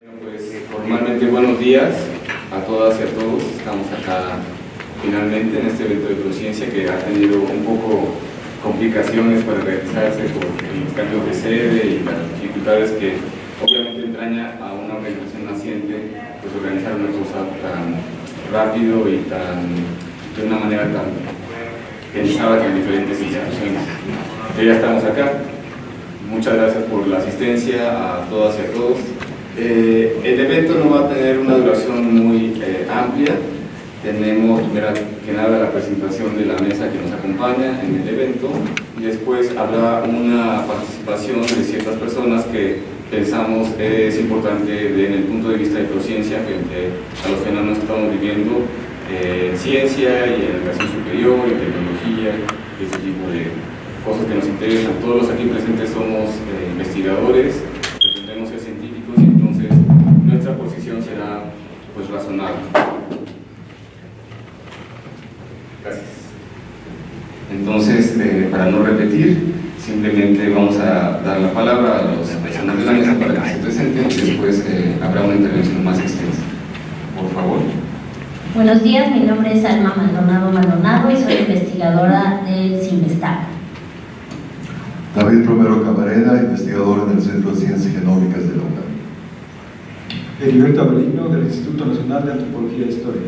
Bueno, pues formalmente buenos días a todas y a todos. Estamos acá finalmente en este evento de Prociencia que ha tenido un poco complicaciones para realizarse por los cambios de sede y las dificultades que obviamente entraña a una organización naciente, pues organizar una cosa tan rápido y de una manera tan pensada con diferentes instituciones. Pero ya estamos acá. Muchas gracias por la asistencia a todas y a todos. El evento no va a tener una duración muy amplia. Tenemos primero que nada la presentación de la mesa que nos acompaña en el evento y después habrá una participación de ciertas personas que pensamos es importante desde el punto de vista de Prociencia frente a los fenómenos que estamos viviendo en ciencia y en educación superior, en tecnología, ese tipo de cosas que nos interesan. Todos los aquí presentes somos investigadores, pretendemos ser científicos y entonces nuestra posición será pues razonable. Gracias. Entonces, para no repetir, simplemente vamos a dar la palabra a los personas de la mesa para que se presenten y después habrá una intervención más extensa. Por favor. Buenos días, mi nombre es Alma Maldonado y soy investigadora del CIMBESTAB. David Romero Camarena, investigador en el Centro de Ciencias Genómicas de la UNAM. Heriberto Avelino, del Instituto Nacional de Antropología e Historia.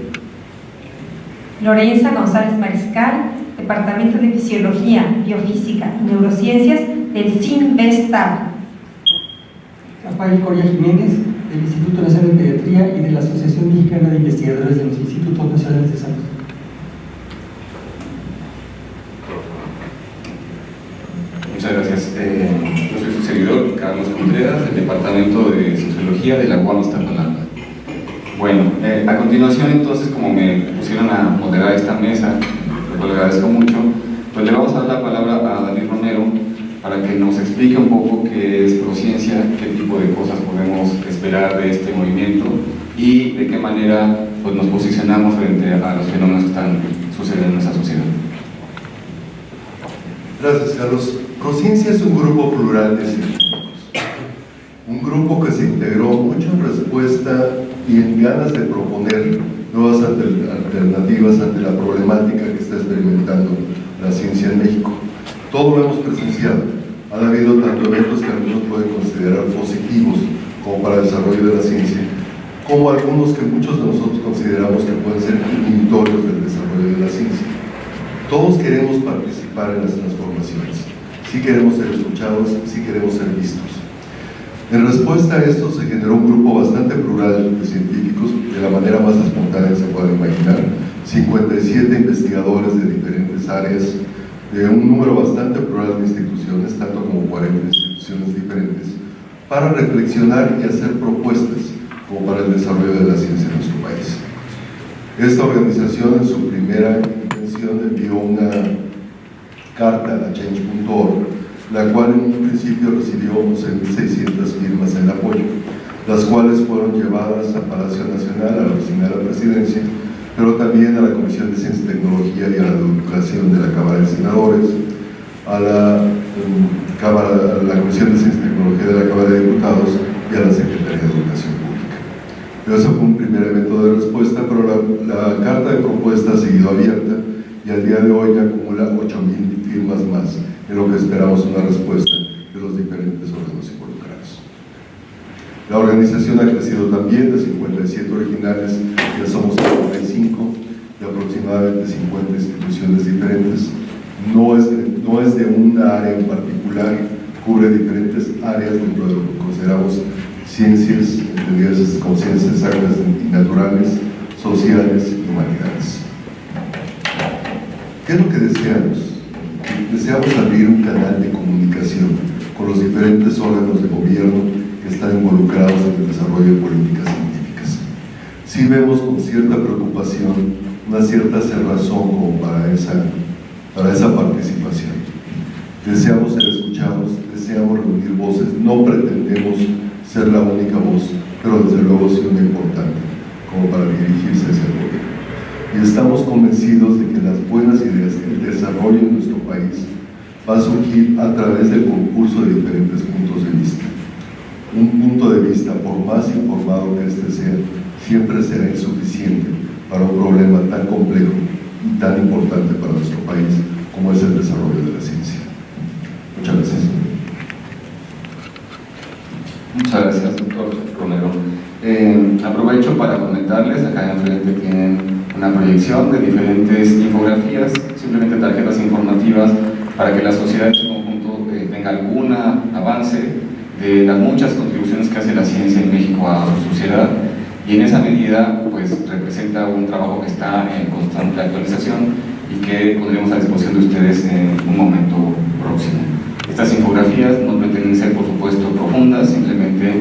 Lorenza González Mariscal, Departamento de Fisiología, Biofísica y Neurociencias del CIMBESTAB. Rafael Coria Jiménez, del Instituto Nacional de Pediatría y de la Asociación Mexicana de Investigadores de los Institutos Nacionales de Salud. Muchas gracias. Yo soy su seguidor, Carlos Contreras, del Departamento de Sociología de la UAM Iztapalapa. Bueno, a continuación entonces, como me pusieron a moderar esta mesa, lo cual le agradezco mucho, pues le vamos a dar la palabra a David Romero para que nos explique un poco qué es Prociencia, qué tipo de cosas podemos esperar de este movimiento y de qué manera pues, nos posicionamos frente a los fenómenos que están sucediendo en nuestra sociedad. Gracias, Carlos. Prociencia es un grupo plural de científicos. Un grupo que se integró mucho en respuesta y en ganas de proponer nuevas alternativas ante la problemática que está experimentando la ciencia en México. Todo lo hemos presenciado. Han habido tanto eventos que algunos pueden considerar positivos como para el desarrollo de la ciencia, como algunos que muchos de nosotros consideramos que pueden ser inhibitorios del desarrollo de la ciencia. Todos queremos participar en las transformaciones. Sí queremos ser escuchados, sí queremos ser vistos. En respuesta a esto se generó un grupo bastante plural de científicos, de la manera más espontánea que se puede imaginar, 57 investigadores de diferentes áreas, de un número bastante plural de instituciones, tanto como 40 instituciones diferentes, para reflexionar y hacer propuestas como para el desarrollo de la ciencia en nuestro país. Esta organización en su primera intención envió una carta a change.org, la cual en un principio recibió 11.600 firmas en apoyo, las cuales fueron llevadas a Palacio Nacional, a la oficina de la Presidencia, pero también a la Comisión de Ciencia y Tecnología y a la Educación de la Cámara de Senadores, a la Comisión de Ciencia y Tecnología de la Cámara de Diputados y a la Secretaría de Educación Pública. Pero eso fue un primer evento de respuesta, pero la carta de propuesta ha seguido abierta y al día de hoy ya acumula 8.000 firmas más, en lo que esperamos una respuesta de los diferentes órganos involucrados. La organización ha crecido también de 57 originales, ya somos 55 de aproximadamente 50 instituciones diferentes. No es de una área en particular, cubre diferentes áreas dentro de lo que consideramos ciencias, entendidas como ciencias exactas y naturales, sociales y humanidades. ¿Qué es lo que deseamos? Deseamos abrir un canal de comunicación con los diferentes órganos de gobierno que están involucrados en el desarrollo de políticas científicas. Sí vemos con cierta preocupación una cierta cerrazón como para esa participación. Deseamos ser escuchados, deseamos reunir voces, no pretendemos ser la única voz, pero desde luego sí una importante como para dirigirse hacia el gobierno. Y estamos convencidos de que las buenas ideas, el desarrollo de nuestro país va a surgir a través del concurso de diferentes puntos de vista. Un un punto de vista, por más informado que éste sea, siempre será insuficiente para un problema tan complejo y tan importante para nuestro país como es el desarrollo de la ciencia. Muchas gracias. Muchas gracias, doctor Romero. Aprovecho para comentarles, acá enfrente tienen una proyección de diferentes infografías, simplemente tarjetas informativas para que la sociedad en su conjunto tenga algún avance de las muchas contribuciones que hace la ciencia en México a su sociedad, y en esa medida pues representa un trabajo que está en constante actualización y que pondremos a disposición de ustedes en un momento próximo. Estas infografías no pretenden ser, por supuesto, profundas, simplemente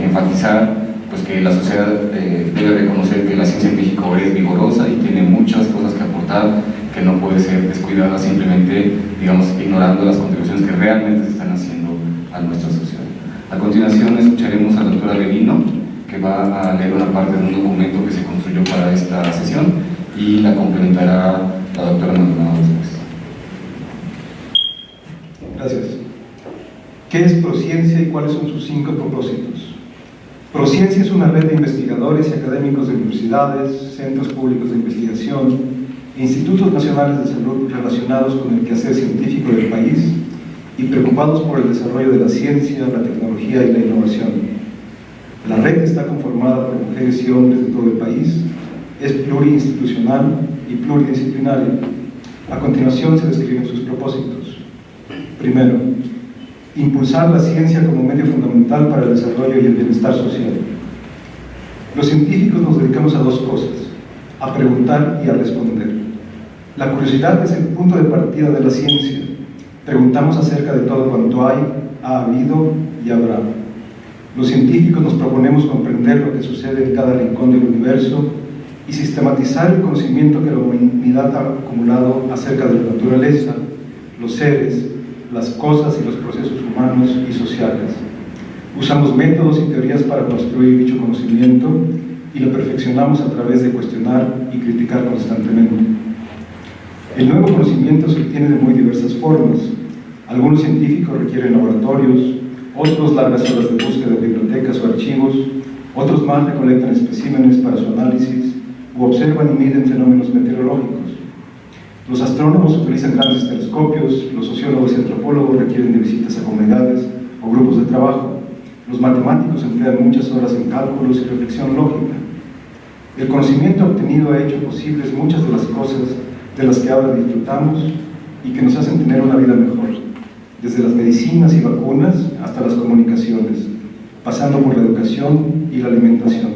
enfatizar pues, que la sociedad debe reconocer que la ciencia en México es vigorosa y tiene muchas cosas que aportar, que no puede ser descuidada simplemente, digamos, ignorando las contribuciones que realmente se están haciendo a nuestra sociedad. A continuación escucharemos a la doctora Levino, que va a leer una parte de un documento que se construyó para esta sesión y la complementará la doctora Maldonado después. Gracias. ¿Qué es Prociencia y cuáles son sus 5 propósitos? Prociencia es una red de investigadores y académicos de universidades, centros públicos de investigación e institutos nacionales de salud relacionados con el quehacer científico del país y preocupados por el desarrollo de la ciencia, la tecnología y la innovación. La red está conformada por mujeres y hombres de todo el país, es pluriinstitucional y pluridisciplinaria. A continuación se describen sus propósitos. Primero, impulsar la ciencia como medio fundamental para el desarrollo y el bienestar social. Los científicos nos dedicamos a 2 cosas, a preguntar y a responder. La curiosidad es el punto de partida de la ciencia. Preguntamos acerca de todo cuanto hay, ha habido y habrá. Los científicos nos proponemos comprender lo que sucede en cada rincón del universo y sistematizar el conocimiento que la humanidad ha acumulado acerca de la naturaleza, los seres, las cosas y los procesos humanos y sociales. Usamos métodos y teorías para construir dicho conocimiento y lo perfeccionamos a través de cuestionar y criticar constantemente. El nuevo conocimiento se obtiene de muy diversas formas. Algunos científicos requieren laboratorios, otros largas horas de búsqueda de bibliotecas o archivos, otros más recolectan especímenes para su análisis o observan y miden fenómenos meteorológicos. Los astrónomos utilizan grandes telescopios, los sociólogos y antropólogos requieren de visitas a comunidades o grupos de trabajo, los matemáticos emplean muchas horas en cálculos y reflexión lógica. El conocimiento obtenido ha hecho posibles muchas de las cosas de las que ahora disfrutamos y que nos hacen tener una vida mejor, desde las medicinas y vacunas hasta las comunicaciones, pasando por la educación y la alimentación.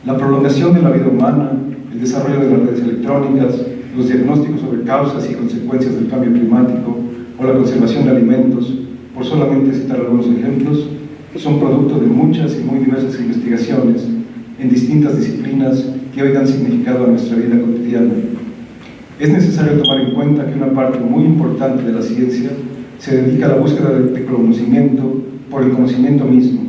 La prolongación de la vida humana, el desarrollo de las redes electrónicas, los diagnósticos sobre causas y consecuencias del cambio climático o la conservación de alimentos, por solamente citar algunos ejemplos, son producto de muchas y muy diversas investigaciones en distintas disciplinas que hoy dan significado a nuestra vida cotidiana. Es necesario tomar en cuenta que una parte muy importante de la ciencia se dedica a la búsqueda del conocimiento por el conocimiento mismo,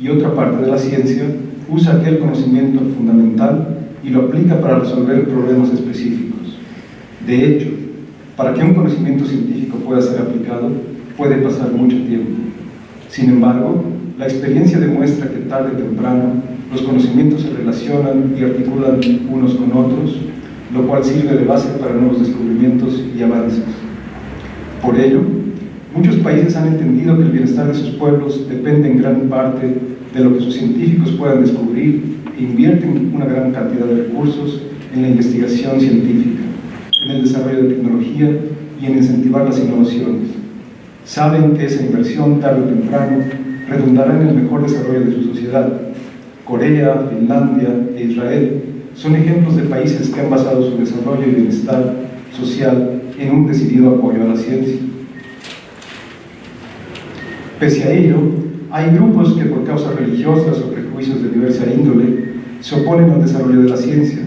y otra parte de la ciencia usa aquel conocimiento fundamental y lo aplica para resolver problemas específicos. De hecho, para que un conocimiento científico pueda ser aplicado, puede pasar mucho tiempo. Sin embargo, la experiencia demuestra que tarde o temprano los conocimientos se relacionan y articulan unos con otros, lo cual sirve de base para nuevos descubrimientos y avances. Por ello, muchos países han entendido que el bienestar de sus pueblos depende en gran parte de lo que sus científicos puedan descubrir e invierten una gran cantidad de recursos en la investigación científica, en el desarrollo de tecnología y en incentivar las innovaciones. Saben que esa inversión, tarde o temprano, redundará en el mejor desarrollo de su sociedad. Corea, Finlandia e Israel son ejemplos de países que han basado su desarrollo y bienestar social en un decidido apoyo a la ciencia. Pese a ello, hay grupos que por causas religiosas o prejuicios de diversa índole se oponen al desarrollo de la ciencia,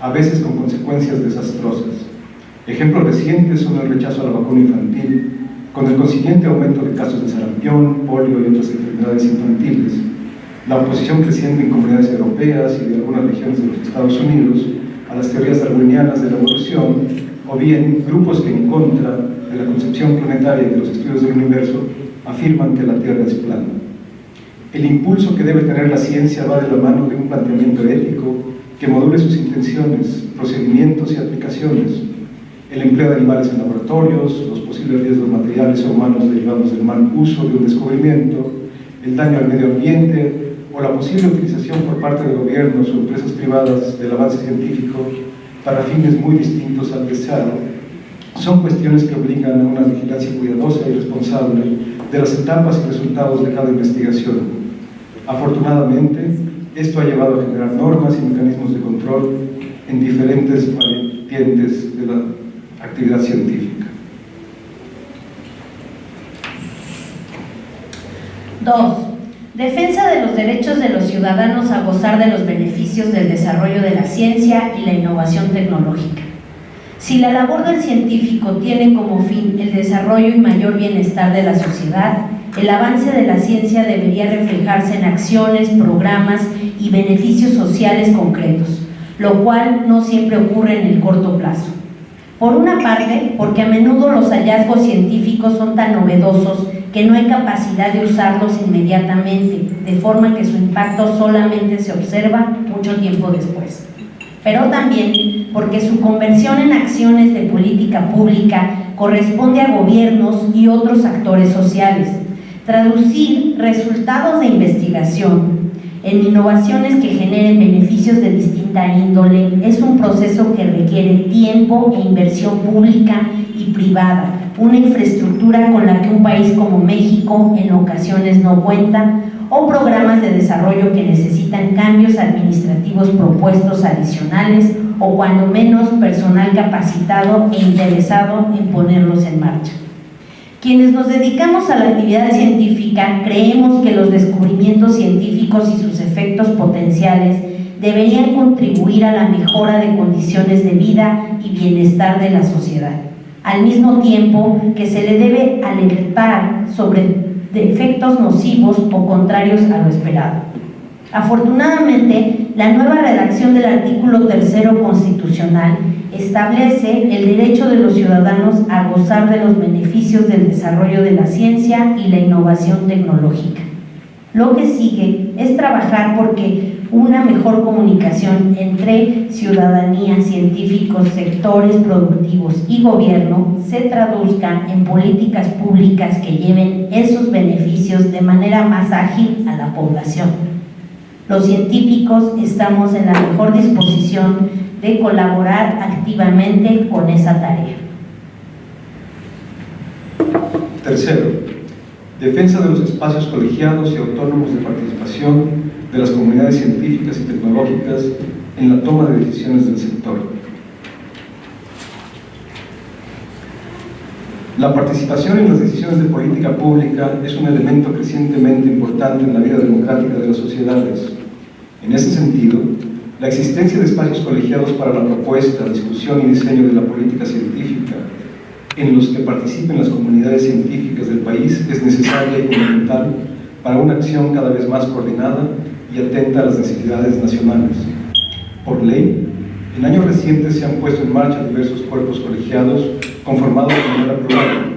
a veces con consecuencias desastrosas. Ejemplos recientes son el rechazo a la vacuna infantil, con el consiguiente aumento de casos de sarampión, polio y otras enfermedades infantiles, la oposición creciente en comunidades europeas y de algunas regiones de los Estados Unidos a las teorías darwinianas de la evolución, o bien grupos que en contra de la concepción planetaria y de los estudios del universo afirman que la Tierra es plana. El impulso que debe tener la ciencia va de la mano de un planteamiento ético que module sus intenciones, procedimientos y aplicaciones. El empleo de animales en laboratorios, los posibles riesgos materiales o humanos derivados del mal uso de un descubrimiento, el daño al medio ambiente o la posible utilización por parte de gobiernos o empresas privadas del avance científico para fines muy distintos al deseado, son cuestiones que obligan a una vigilancia cuidadosa y responsable de las etapas y resultados de cada investigación. Afortunadamente, esto ha llevado a generar normas y mecanismos de control en diferentes vertientes de la actividad científica. 2. Defensa de los derechos de los ciudadanos a gozar de los beneficios del desarrollo de la ciencia y la innovación tecnológica. Si la labor del científico tiene como fin el desarrollo y mayor bienestar de la sociedad, el avance de la ciencia debería reflejarse en acciones, programas y beneficios sociales concretos, lo cual no siempre ocurre en el corto plazo. Por una parte, porque a menudo los hallazgos científicos son tan novedosos que no hay capacidad de usarlos inmediatamente, de forma que su impacto solamente se observa mucho tiempo después. Pero también porque su conversión en acciones de política pública corresponde a gobiernos y otros actores sociales. Traducir resultados de investigación en innovaciones que generen beneficios de distinta índole es un proceso que requiere tiempo e inversión pública y privada, una infraestructura con la que un país como México en ocasiones no cuenta, o programas de desarrollo que necesitan cambios administrativos propuestos adicionales o cuando menos personal capacitado e interesado en ponerlos en marcha. Quienes nos dedicamos a la actividad científica creemos que los descubrimientos científicos y sus efectos potenciales deberían contribuir a la mejora de condiciones de vida y bienestar de la sociedad, al mismo tiempo que se le debe alertar sobre efectos nocivos o contrarios a lo esperado. Afortunadamente, la nueva redacción del artículo 3 constitucional establece el derecho de los ciudadanos a gozar de los beneficios del desarrollo de la ciencia y la innovación tecnológica. Lo que sigue es trabajar porque una mejor comunicación entre ciudadanía, científicos, sectores productivos y gobierno se traduzca en políticas públicas que lleven esos beneficios de manera más ágil a la población. Los científicos estamos en la mejor disposición de colaborar activamente con esa tarea. Tercero, defensa de los espacios colegiados y autónomos de participación de las comunidades científicas y tecnológicas en la toma de decisiones del sector. La participación en las decisiones de política pública es un elemento crecientemente importante en la vida democrática de las sociedades. En ese sentido, la existencia de espacios colegiados para la propuesta, discusión y diseño de la política científica en los que participen las comunidades científicas del país es necesaria y fundamental para una acción cada vez más coordinada y atenta a las necesidades nacionales. Por ley, en años recientes se han puesto en marcha diversos cuerpos colegiados conformados de manera plural,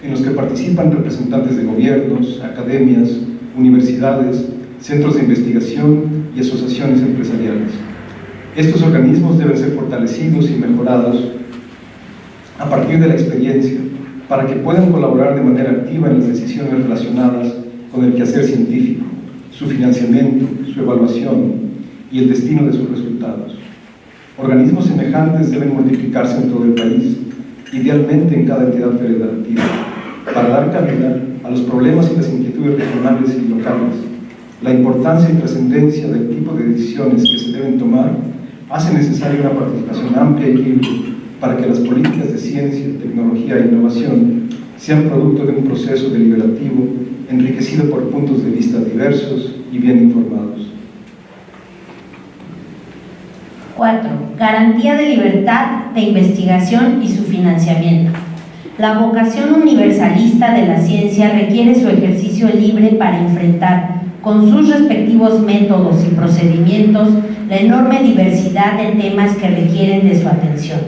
en los que participan representantes de gobiernos, academias, universidades, centros de investigación y asociaciones empresariales. Estos organismos deben ser fortalecidos y mejorados a partir de la experiencia para que puedan colaborar de manera activa en las decisiones relacionadas con el quehacer científico, su financiamiento, su evaluación y el destino de sus resultados. Organismos semejantes deben multiplicarse en todo el país, idealmente en cada entidad federativa, para dar cabida a los problemas y las inquietudes regionales y locales. La importancia y trascendencia del tipo de decisiones que se deben tomar hace necesaria una participación amplia y libre para que las políticas de ciencia, tecnología e innovación sean producto de un proceso deliberativo enriquecido por puntos de vista diversos y bien informados. 4. Garantía de libertad de investigación y su financiamiento. La vocación universalista de la ciencia requiere su ejercicio libre para enfrentar, con sus respectivos métodos y procedimientos, la enorme diversidad de temas que requieren de su atención.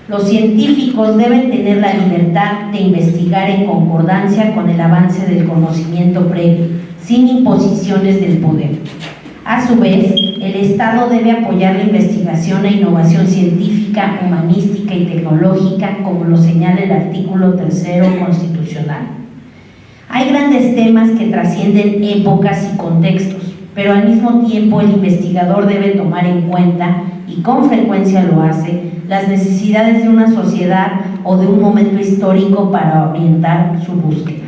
Los científicos deben tener la libertad de investigar en concordancia con el avance del conocimiento previo, sin imposiciones del poder. A su vez, el Estado debe apoyar la investigación e innovación científica, humanística y tecnológica, como lo señala el artículo 3º constitucional. Hay grandes temas que trascienden épocas y contextos, pero al mismo tiempo el investigador debe tomar en cuenta, y con frecuencia lo hace, las necesidades de una sociedad o de un momento histórico para orientar su búsqueda.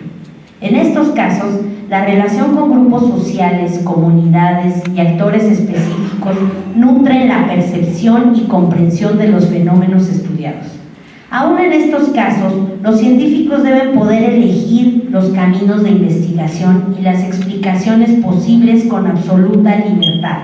En estos casos, la relación con grupos sociales, comunidades y actores específicos nutre la percepción y comprensión de los fenómenos estudiados. Aún en estos casos, los científicos deben poder elegir los caminos de investigación y las explicaciones posibles con absoluta libertad.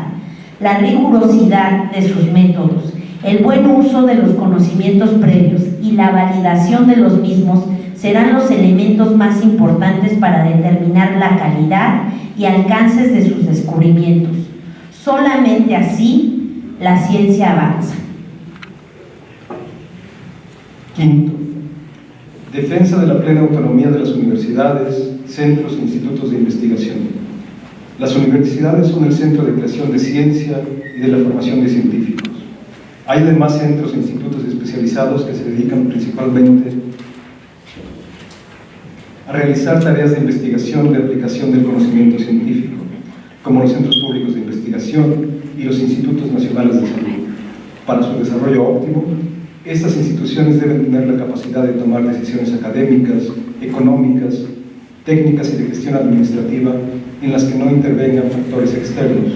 La rigurosidad de sus métodos, el buen uso de los conocimientos previos y la validación de los mismos serán los elementos más importantes para determinar la calidad y alcances de sus descubrimientos. Solamente así la ciencia avanza. Quinto, defensa de la plena autonomía de las universidades, centros e institutos de investigación. Las universidades son el centro de creación de ciencia y de la formación de científicos. Hay además centros e institutos especializados que se dedican principalmente a realizar tareas de investigación y aplicación del conocimiento científico, como los centros públicos de investigación y los institutos nacionales de salud. Para su desarrollo óptimo, estas instituciones deben tener la capacidad de tomar decisiones académicas, económicas, técnicas y de gestión administrativa en las que no intervengan factores externos.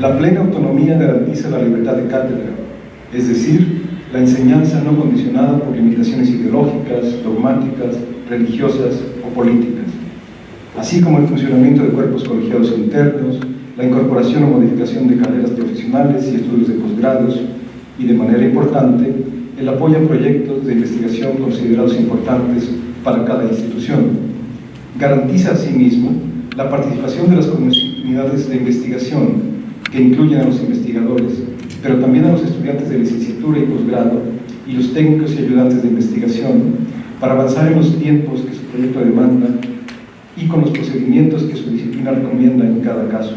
La plena autonomía garantiza la libertad de cátedra, es decir, la enseñanza no condicionada por limitaciones ideológicas, dogmáticas, religiosas o políticas, así como el funcionamiento de cuerpos colegiados internos, la incorporación o modificación de carreras profesionales y estudios de posgrados, y de manera importante, el apoyo a proyectos de investigación considerados importantes para cada institución. Garantiza asimismo la participación de las comunidades de investigación, que incluyen a los investigadores, pero también a los estudiantes de licenciatura y posgrado y los técnicos y ayudantes de investigación, para avanzar en los tiempos que su proyecto demanda y con los procedimientos que su disciplina recomienda en cada caso.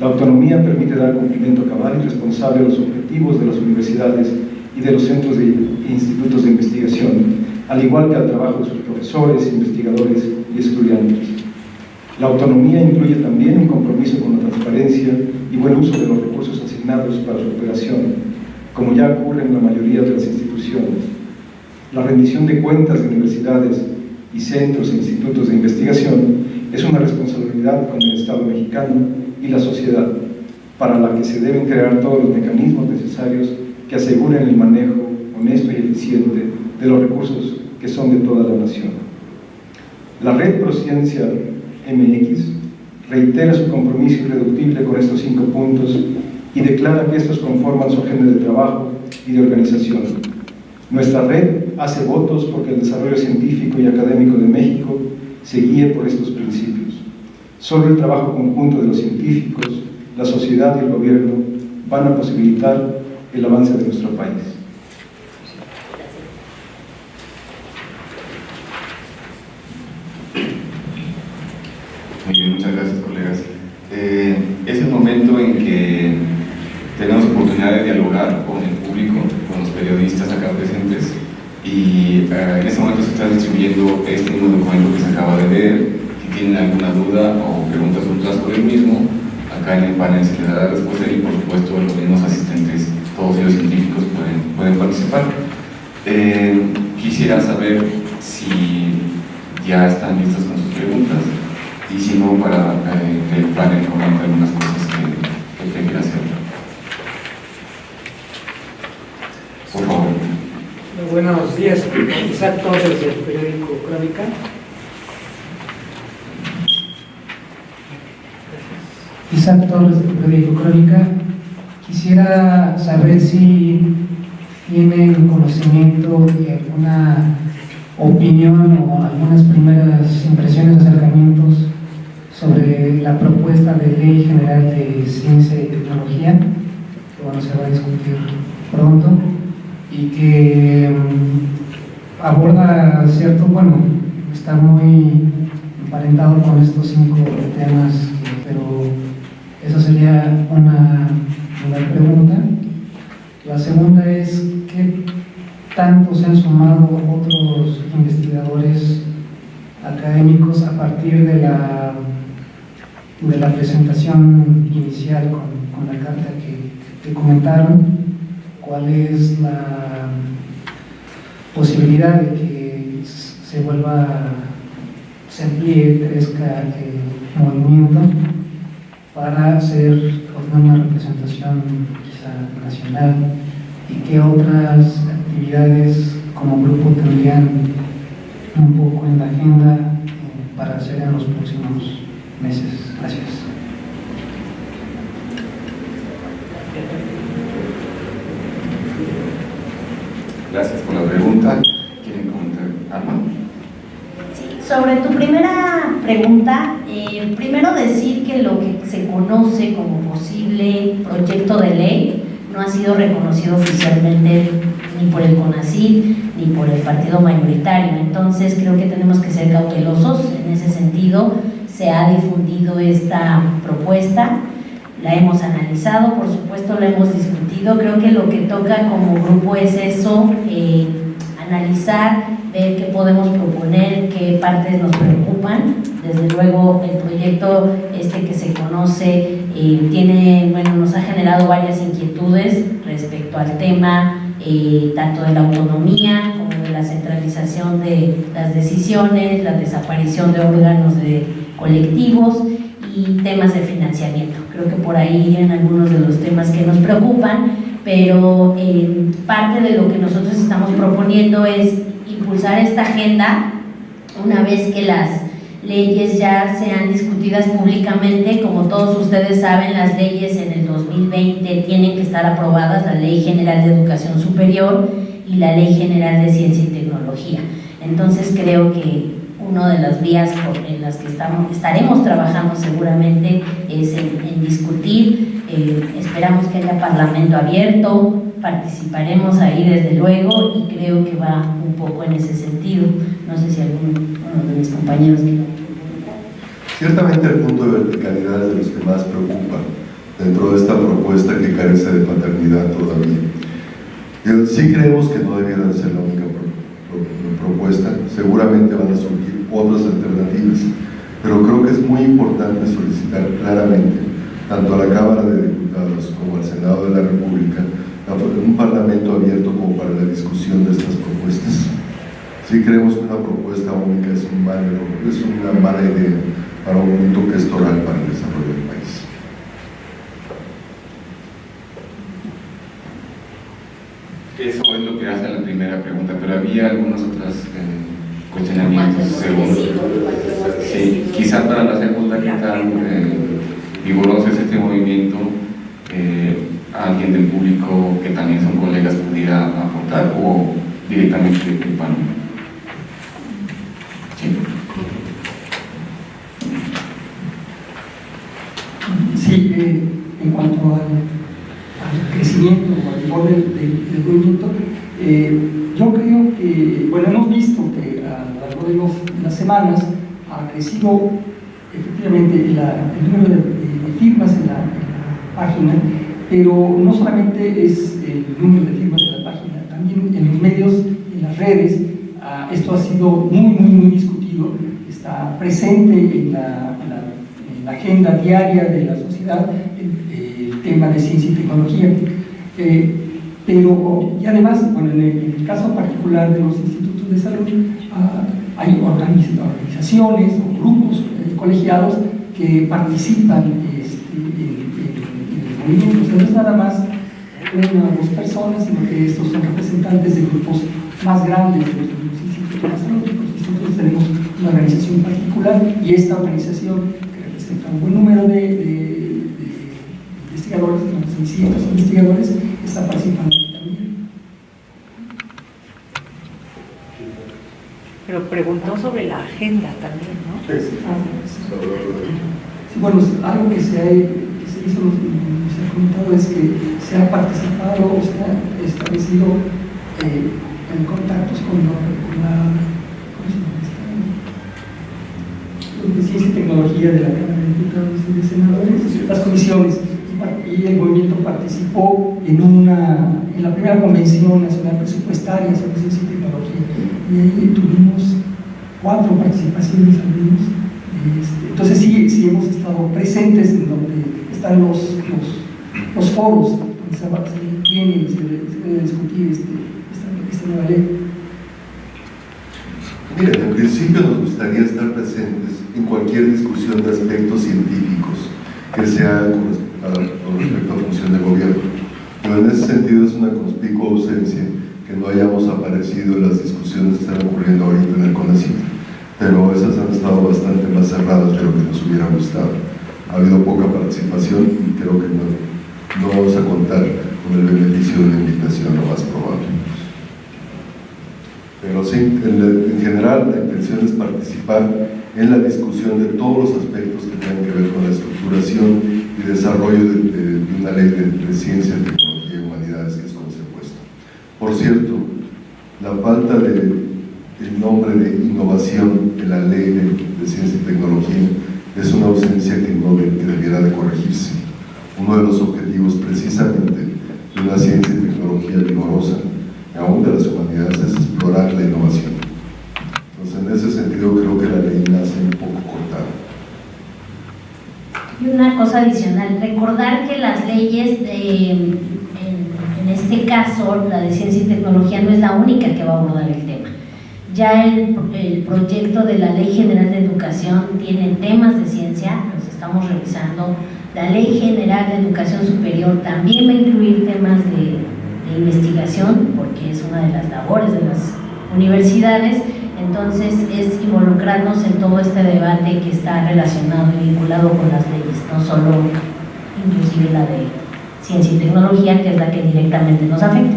La autonomía permite dar cumplimiento cabal y responsable a los objetivos de las universidades y de los centros e institutos de investigación, al igual que al trabajo de sus profesores, investigadores y estudiantes. La autonomía incluye también un compromiso con la transparencia y buen uso de los recursos asignados para su operación, como ya ocurre en la mayoría de las instituciones. La rendición de cuentas de universidades y centros e institutos de investigación es una responsabilidad con el Estado mexicano y la sociedad, para la que se deben crear todos los mecanismos necesarios que aseguren el manejo honesto y eficiente de los recursos que son de toda la nación. La Red Prociencia MX reitera su compromiso irreductible con estos 5 puntos y declara que estos conforman su agenda de trabajo y de organización. Nuestra red hace votos porque el desarrollo científico y académico de México se guíe por estos principios. Solo el trabajo conjunto de los científicos, la sociedad y el gobierno van a posibilitar el avance de nuestro país. Muy bien, muchas gracias, colegas. Es el momento en que tenemos oportunidad de dialogar con el público, con los periodistas acá presentes, y en este momento se está distribuyendo este mismo documento que se acaba de ver. Si tienen alguna duda o preguntas sobre el mismo, acá en el panel se les dará respuesta y por supuesto los mismos asistentes, todos ellos científicos, pueden participar. Quisiera saber si ya están listos con sus preguntas y si no, para que el panel comente algunas cosas que prefiera hacer. Por favor. Buenos días, Isaac Torres del periódico Crónica. Isaac Torres del periódico Crónica. Quisiera saber si tienen conocimiento de alguna opinión o algunas primeras impresiones o acercamientos sobre la propuesta de Ley General de Ciencia y Tecnología, que bueno, se va a discutir pronto, y que aborda cierto, bueno, está muy emparentado con estos 5 temas, pero esa sería una pregunta. La segunda es, ¿qué tanto se han sumado otros investigadores académicos a partir de la presentación inicial con la carta que comentaron? ¿Cuál es la posibilidad de que se amplíe, crezca el movimiento para hacer una representación quizá nacional? ¿Y qué otras actividades como grupo tendrían un poco en la agenda para hacer en los próximos meses? Gracias. Gracias por la pregunta. ¿Quieren comentar algo? Sí, sobre tu primera pregunta, primero decir que lo que se conoce como posible proyecto de ley no ha sido reconocido oficialmente ni por el CONACYT ni por el partido mayoritario. Entonces creo que tenemos que ser cautelosos en ese sentido. Se ha difundido esta propuesta, la hemos analizado, por supuesto la hemos discutido. Creo que lo que toca como grupo es eso, analizar, ver qué podemos proponer, qué partes nos preocupan. Desde luego el proyecto que se conoce nos ha generado varias inquietudes respecto al tema, tanto de la autonomía como de la centralización de las decisiones, la desaparición de órganos colectivos y temas de financiamiento. Creo que por ahí en algunos de los temas que nos preocupan, pero parte de lo que nosotros estamos proponiendo es impulsar esta agenda una vez que las leyes ya sean discutidas públicamente. Como todos ustedes saben, las leyes en el 2020 tienen que estar aprobadas, la Ley General de Educación Superior y la Ley General de Ciencia y Tecnología. Entonces creo que una de las vías en las que estaremos trabajando seguramente es en discutir. Esperamos que haya parlamento abierto, participaremos ahí desde luego y creo que va un poco en ese sentido. No sé si uno de mis compañeros quiere. Ciertamente el punto de verticalidad es de los que más preocupa dentro de esta propuesta que carece de paternidad todavía. Sí creemos que no debiera ser la única propuesta, seguramente van a surgir otras alternativas, pero creo que es muy importante solicitar claramente, tanto a la Cámara de Diputados como al Senado de la República, un parlamento abierto como para la discusión de estas propuestas. Sí creemos que una propuesta única es una mala idea para un punto que es total para el desarrollo del país. Eso es lo que hace la primera pregunta, pero había algunos otros cuestionamientos. Sí, quizá para la segunda, ¿qué tan vigoroso es este movimiento? ¿Alguien del público que también son colegas pudiera aportar o directamente del panel? Sí, en cuanto al crecimiento o al vigor del movimiento, yo creo que, bueno, hemos visto que a lo largo de las semanas ha crecido efectivamente el número de firmas en la página, pero no solamente es el número de firmas en la página, también en los medios, en las redes. Esto ha sido muy discutido, está presente en la agenda diaria de la sociedad, el tema de ciencia y tecnología. Y además, bueno, en el caso particular de los institutos de salud, hay organizaciones o grupos colegiados que participan en el movimiento. O sea, no es nada más una o dos personas, sino que estos son representantes de grupos más grandes de los institutos de salud. Nosotros tenemos una organización particular y esta organización, que representa un buen número de investigadores, unos 600 investigadores, está participando también. Pero preguntó sobre la agenda también, ¿no? Sí, bueno, algo que se hizo, se ha comentado, es que se ha participado o se ha establecido en contactos con sobre Ciencia y Tecnología de la Cámara de Diputados y de Senadores, las comisiones, y el movimiento participó en la primera Convención Nacional Presupuestaria sobre Ciencia y Tecnología, y ahí tuvimos 4 participaciones al menos. Entonces sí hemos estado presentes en donde están los foros donde se tiene y se debe discutir esta nueva ley. Mira, en principio nos gustaría estar presentes en cualquier discusión de aspectos científicos que sea con respecto a función de gobierno, pero en ese sentido es una conspicua ausencia que no hayamos aparecido en las discusiones que están ocurriendo ahorita en el CONACYT, pero esas han estado bastante más cerradas de lo que nos hubiera gustado. Ha habido poca participación y creo que no vamos a contar con el beneficio de la invitación, lo más probable. Pero sí, en general la intención es participar en la discusión de todos los aspectos que tengan que ver con la estructuración y desarrollo de una ley de ciencia, tecnología y humanidades, que es como se ha puesto. Por cierto, la falta del nombre de innovación en la ley de ciencia y tecnología es una ausencia que debiera de corregirse. Uno de los objetivos precisamente de una ciencia y tecnología vigorosa, aún de las humanidades, es explorar la innovación. Entonces, en ese sentido, creo que la ley nace un poco cortada. Y una cosa adicional, recordar que las leyes, en este caso, la de ciencia y tecnología, no es la única que va a abordar el tema. Ya el proyecto de la Ley General de Educación tiene temas de ciencia, los estamos revisando. La Ley General de Educación Superior también va a incluir temas de investigación, porque es una de las labores de las universidades. Entonces es involucrarnos en todo este debate que está relacionado y vinculado con las leyes, no solo inclusive la de ciencia y tecnología, que es la que directamente nos afecta.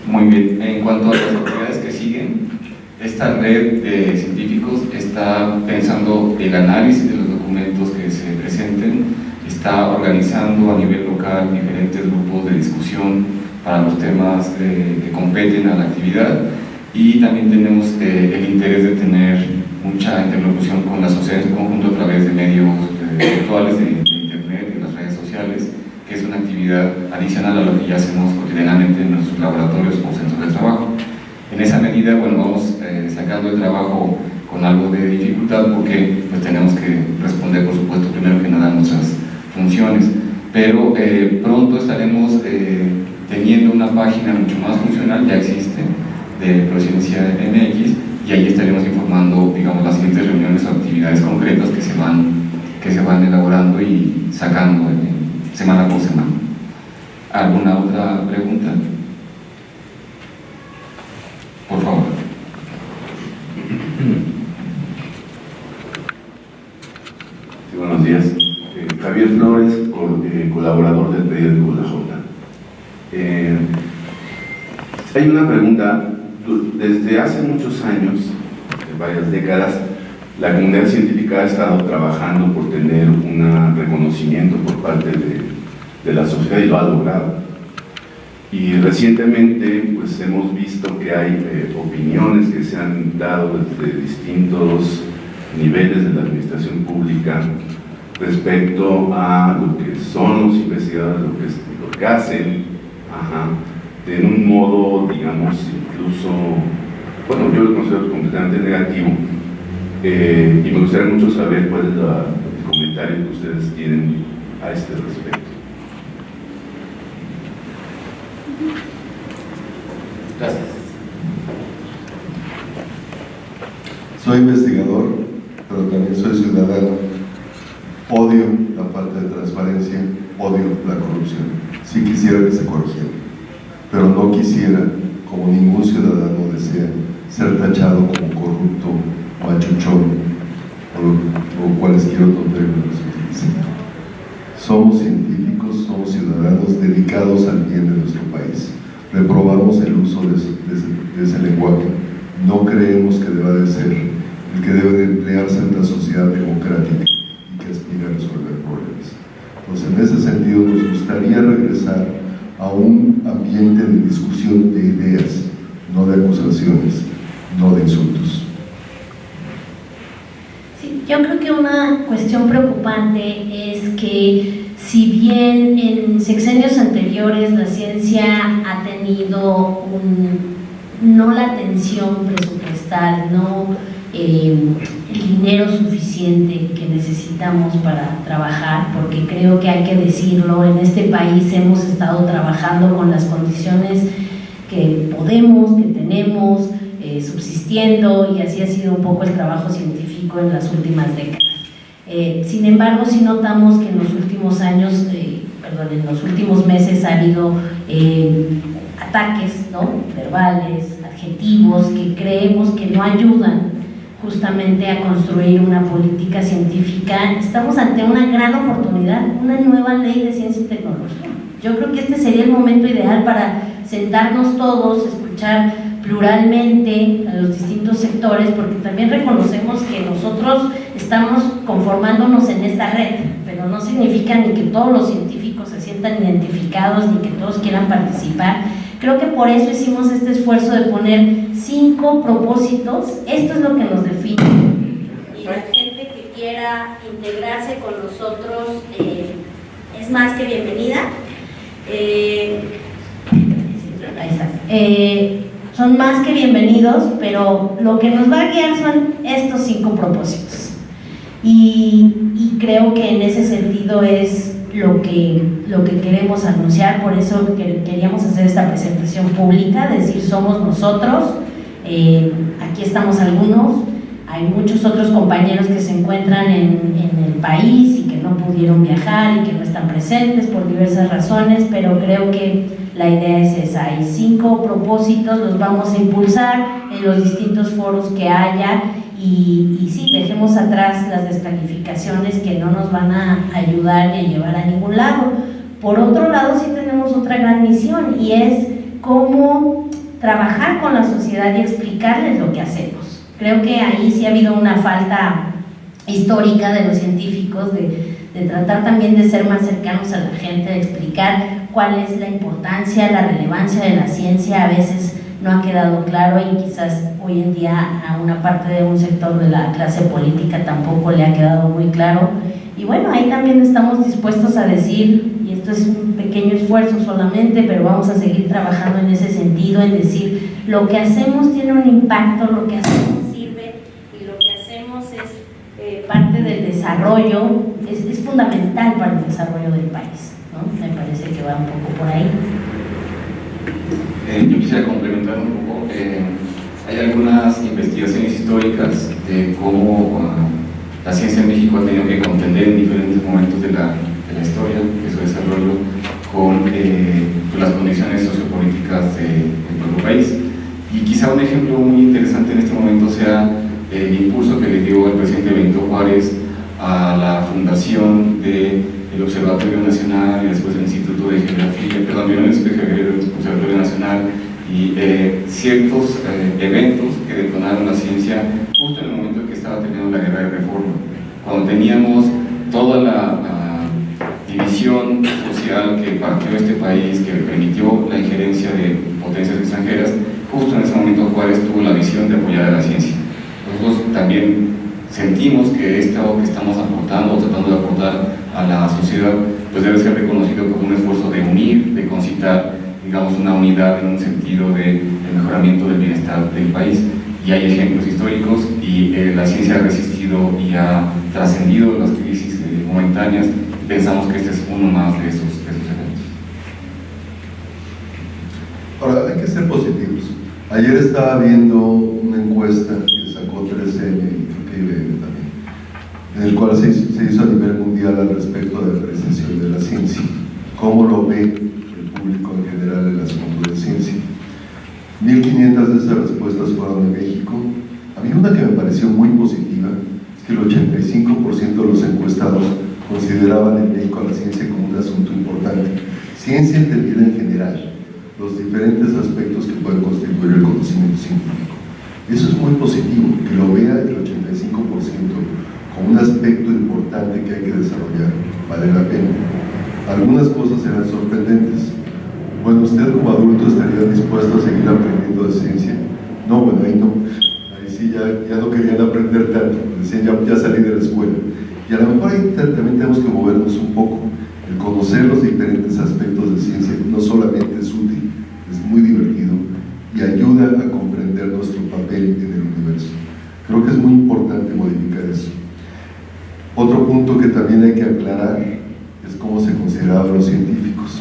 Muy bien, en cuanto a las actividades que siguen, esta red de científicos está pensando el análisis de los documentos que se presenten, está organizando a nivel local diferentes grupos de discusión para los temas que competen a la actividad, y también tenemos el interés de tener mucha interlocución con la sociedad en su conjunto a través de medios virtuales, de internet, de las redes sociales, que es una actividad adicional a lo que ya hacemos cotidianamente en nuestros laboratorios o centros de trabajo. En esa medida, bueno, vamos sacando el trabajo con algo de dificultad, porque pues tenemos que responder, por supuesto, primero que nada a nuestras funciones, pero pronto estaremos teniendo una página mucho más funcional, ya existe, de Prociencia MX, y ahí estaremos informando, digamos, las siguientes reuniones o actividades concretas que se van elaborando y sacando semana por semana. ¿Alguna otra pregunta? Por favor. Sí, buenos días. Javier Flores, colaborador del periódico La Jota. Hay una pregunta. Desde hace muchos años, varias décadas, la comunidad científica ha estado trabajando por tener un reconocimiento por parte de la sociedad, y lo ha logrado. Y recientemente pues hemos visto que hay opiniones que se han dado desde distintos niveles de la administración pública respecto a lo que son los investigadores, lo que hacen, en un modo, digamos, incluso, bueno, yo lo considero completamente negativo, y me gustaría mucho saber cuál es el comentario que ustedes tienen a este respecto. Gracias. Soy investigador, pero también soy ciudadano. Odio la falta de transparencia, odio la corrupción. Sí quisiera que se corrigiera, pero no quisiera, como ningún ciudadano desea, ser tachado como corrupto, machuchón o cualesquiera otro término que se utilicen. Somos científicos, somos ciudadanos dedicados al bien de nuestro país. Reprobamos el uso de ese lenguaje. No creemos que deba de ser el que debe de emplearse en una sociedad democrática y que aspira a resolver problemas. Entonces, en ese sentido, nos gustaría regresar a un ambiente de discusión de ideas, no de acusaciones, no de insultos. Sí, yo creo que una cuestión preocupante es que si bien en sexenios anteriores la ciencia ha tenido no la atención presupuestal, no el dinero suficiente que necesitamos para trabajar, porque creo que hay que decirlo, en este país hemos estado trabajando con las condiciones que podemos, que tenemos, subsistiendo, y así ha sido un poco el trabajo científico en las últimas décadas. Sin embargo, sí notamos que en los últimos años, en los últimos meses ha habido ataques, ¿no?, verbales, adjetivos, que creemos que no ayudan justamente a construir una política científica. Estamos ante una gran oportunidad, una nueva ley de ciencia y tecnología. Yo creo que este sería el momento ideal para sentarnos todos, escuchar pluralmente a los distintos sectores, porque también reconocemos que nosotros estamos conformándonos en esta red, pero no significa ni que todos los científicos se sientan identificados, ni que todos quieran participar. Creo que por eso hicimos este esfuerzo de poner 5 propósitos. Esto es lo que nos define. Y la gente que quiera integrarse con nosotros es más que bienvenida. Ahí está. Son más que bienvenidos, pero lo que nos va a guiar son estos 5 propósitos. Y creo que en ese sentido es lo que queremos anunciar. Por eso queríamos hacer esta presentación pública, decir somos nosotros, aquí estamos algunos, hay muchos otros compañeros que se encuentran en el país y que no pudieron viajar y que no están presentes por diversas razones, pero creo que la idea es esa. Hay 5 propósitos, los vamos a impulsar en los distintos foros que haya. Y sí, dejemos atrás las descalificaciones que no nos van a ayudar ni a llevar a ningún lado. Por otro lado, sí tenemos otra gran misión, y es cómo trabajar con la sociedad y explicarles lo que hacemos. Creo que ahí sí ha habido una falta histórica de los científicos de tratar también de ser más cercanos a la gente, de explicar cuál es la importancia, la relevancia de la ciencia. A veces no ha quedado claro, y quizás hoy en día a una parte de un sector de la clase política tampoco le ha quedado muy claro. Y bueno, ahí también estamos dispuestos a decir, y esto es un pequeño esfuerzo solamente, pero vamos a seguir trabajando en ese sentido, en decir, lo que hacemos tiene un impacto, lo que hacemos sirve, y lo que hacemos es parte del desarrollo, es fundamental para el desarrollo del país, ¿no? Me parece que va un poco por ahí. Yo quisiera complementar un poco. Hay algunas investigaciones históricas de cómo la ciencia en México ha tenido que contender en diferentes momentos de la historia, de su desarrollo, con las condiciones sociopolíticas del propio país. Y quizá un ejemplo muy interesante en este momento sea el impulso que le dio el presidente Benito Juárez a la fundación del Observatorio Nacional y después el Instituto de Geografía, perdón, el Observatorio Nacional, y ciertos eventos que detonaron la ciencia justo en el momento en que estaba terminando la guerra de reforma, cuando teníamos toda la división social que partió este país, que permitió la injerencia de potencias extranjeras. Justo en ese momento Juárez tuvo la visión de apoyar a la ciencia. Nosotros también sentimos que esto que estamos aportando o tratando de aportar a la sociedad pues debe ser reconocido como un esfuerzo de unir, de concitar, digamos, una unidad en un sentido de mejoramiento del bienestar del país. Y hay ejemplos históricos, y la ciencia ha resistido y ha trascendido las crisis momentáneas, y pensamos que este es uno más de esos eventos. Ahora, hay que ser positivos. Ayer estaba viendo una encuesta que sacó 3M y creo que IBM también, en el cual se hizo a nivel mundial al respecto de la apreciación de la ciencia. ¿Cómo lo ve el público en general el asunto de ciencia? 1500 de esas respuestas fueron de México. A mí una que me pareció muy positiva es que el 85% de los encuestados consideraban en México a la ciencia como un asunto importante. Ciencia entendida en general, los diferentes aspectos que pueden constituir el conocimiento científico. Eso es muy positivo, que lo vea el 85% como un aspecto importante que hay que desarrollar, vale la pena. Algunas cosas serán sorprendentes. Bueno, ¿usted como adulto estaría dispuesto a seguir aprendiendo de ciencia? No, bueno, ahí no. Ahí sí sí, ya no querían aprender tanto, decían ya salí de la escuela. Y a lo mejor ahí también tenemos que movernos un poco. El conocer los diferentes aspectos de ciencia no solamente es útil, es muy divertido y ayuda a comprender nuestro papel en el universo. Creo que es muy importante modificar eso. Otro punto que también hay que aclarar es cómo se consideraban los científicos.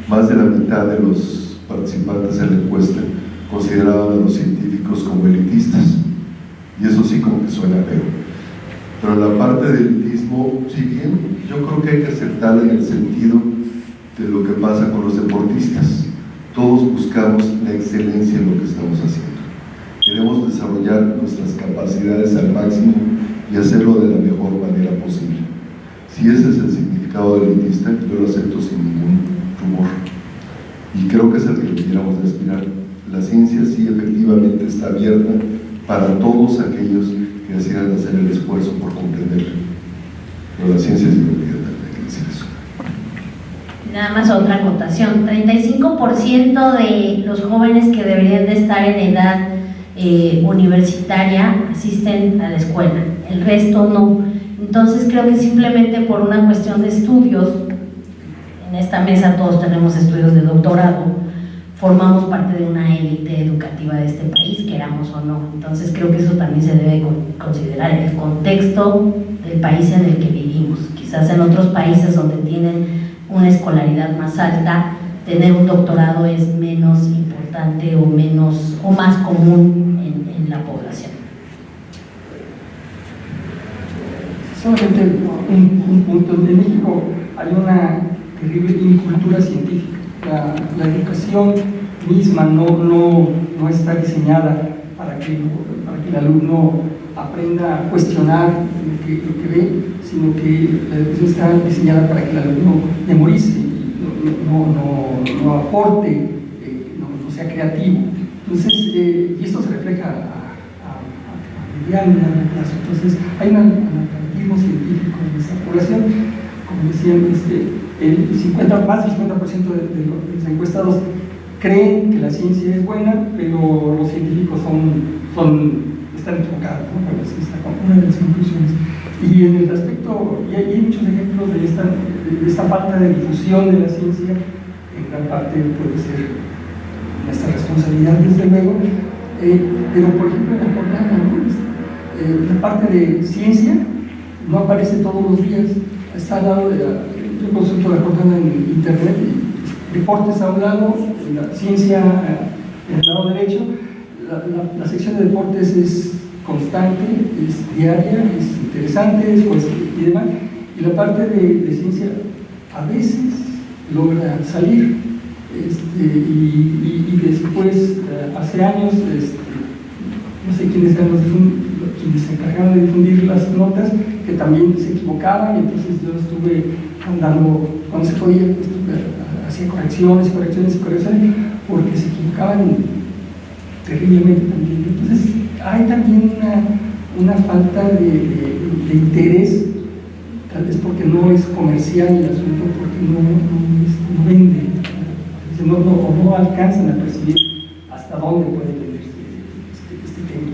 Más de la mitad de los participantes en la encuesta consideraban a los científicos como elitistas, y eso sí como que suena feo. Pero la parte del elitismo, si bien yo creo que hay que aceptarla en el sentido de lo que pasa con los deportistas. Todos buscamos la excelencia en lo que estamos haciendo. Queremos desarrollar nuestras capacidades al máximo y hacerlo de la mejor manera posible. Si ese es el significado del elitista, yo lo acepto sin ningún rumor. Y creo que es el que debiéramos de aspirar. La ciencia sí efectivamente está abierta para todos aquellos que decidan hacer el esfuerzo por comprenderla. Pero la ciencia es divertida, hay que decir eso. Nada más otra acotación, 35% de los jóvenes que deberían de estar en edad universitaria asisten a la escuela, el resto no. Entonces creo que simplemente por una cuestión de estudios, en esta mesa todos tenemos estudios de doctorado, formamos parte de una élite educativa de este país, queramos o no. Entonces creo que eso también se debe considerar, el contexto del país en el que vivimos. Quizás en otros países donde tienen una escolaridad más alta, tener un doctorado es menos importante o más común en la población. Solamente un punto. En México hay una terrible incultura científica. La educación misma no está diseñada para que el alumno aprenda a cuestionar lo que ve, sino que la educación está diseñada para que el alumno memorice, no aporte, no sea creativo. Entonces, y esto se refleja a mediano y largo plazo. Entonces, hay un analfabetismo científico en esta población. Como decían, más del 50% de los encuestados creen que la ciencia es buena, pero los científicos están equivocados, ¿no? Pero esa es una de las conclusiones. Y en el aspecto, y hay muchos ejemplos de esta falta de difusión de la ciencia, en gran parte puede ser nuestra responsabilidad, desde luego, pero por ejemplo en la jornada, la parte de ciencia no aparece todos los días, está al lado yo consulto la jornada en internet, deportes a un lado, la ciencia en el lado derecho, la sección de deportes es constante, es diaria, es interesante, y demás, y la parte de ciencia a veces logra salir, y después, hace años, no sé quiénes eran quienes se encargaron de difundir las notas, que también se equivocaban, y entonces yo estuve andando, cuando se podía, hacía correcciones, porque se equivocaban terriblemente también. Entonces hay también una falta de interés, tal vez porque no es comercial el asunto, porque no vende, o no alcanzan a percibir hasta dónde puede vender este tema.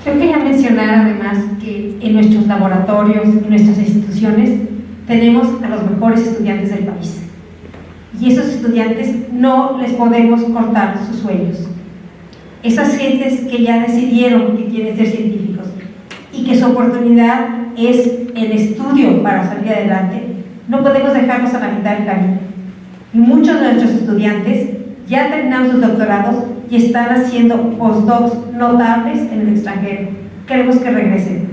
Yo quería mencionar además que en nuestros laboratorios, en nuestras instituciones, tenemos a los mejores estudiantes del país. Y esos estudiantes no les podemos cortar sus sueños. Esas gentes que ya decidieron que quieren ser científicos y que su oportunidad es el estudio para salir adelante, no podemos dejarlos a la mitad del camino. Y muchos de nuestros estudiantes ya terminaron sus doctorados y están haciendo postdocs notables en el extranjero. Queremos que regresen.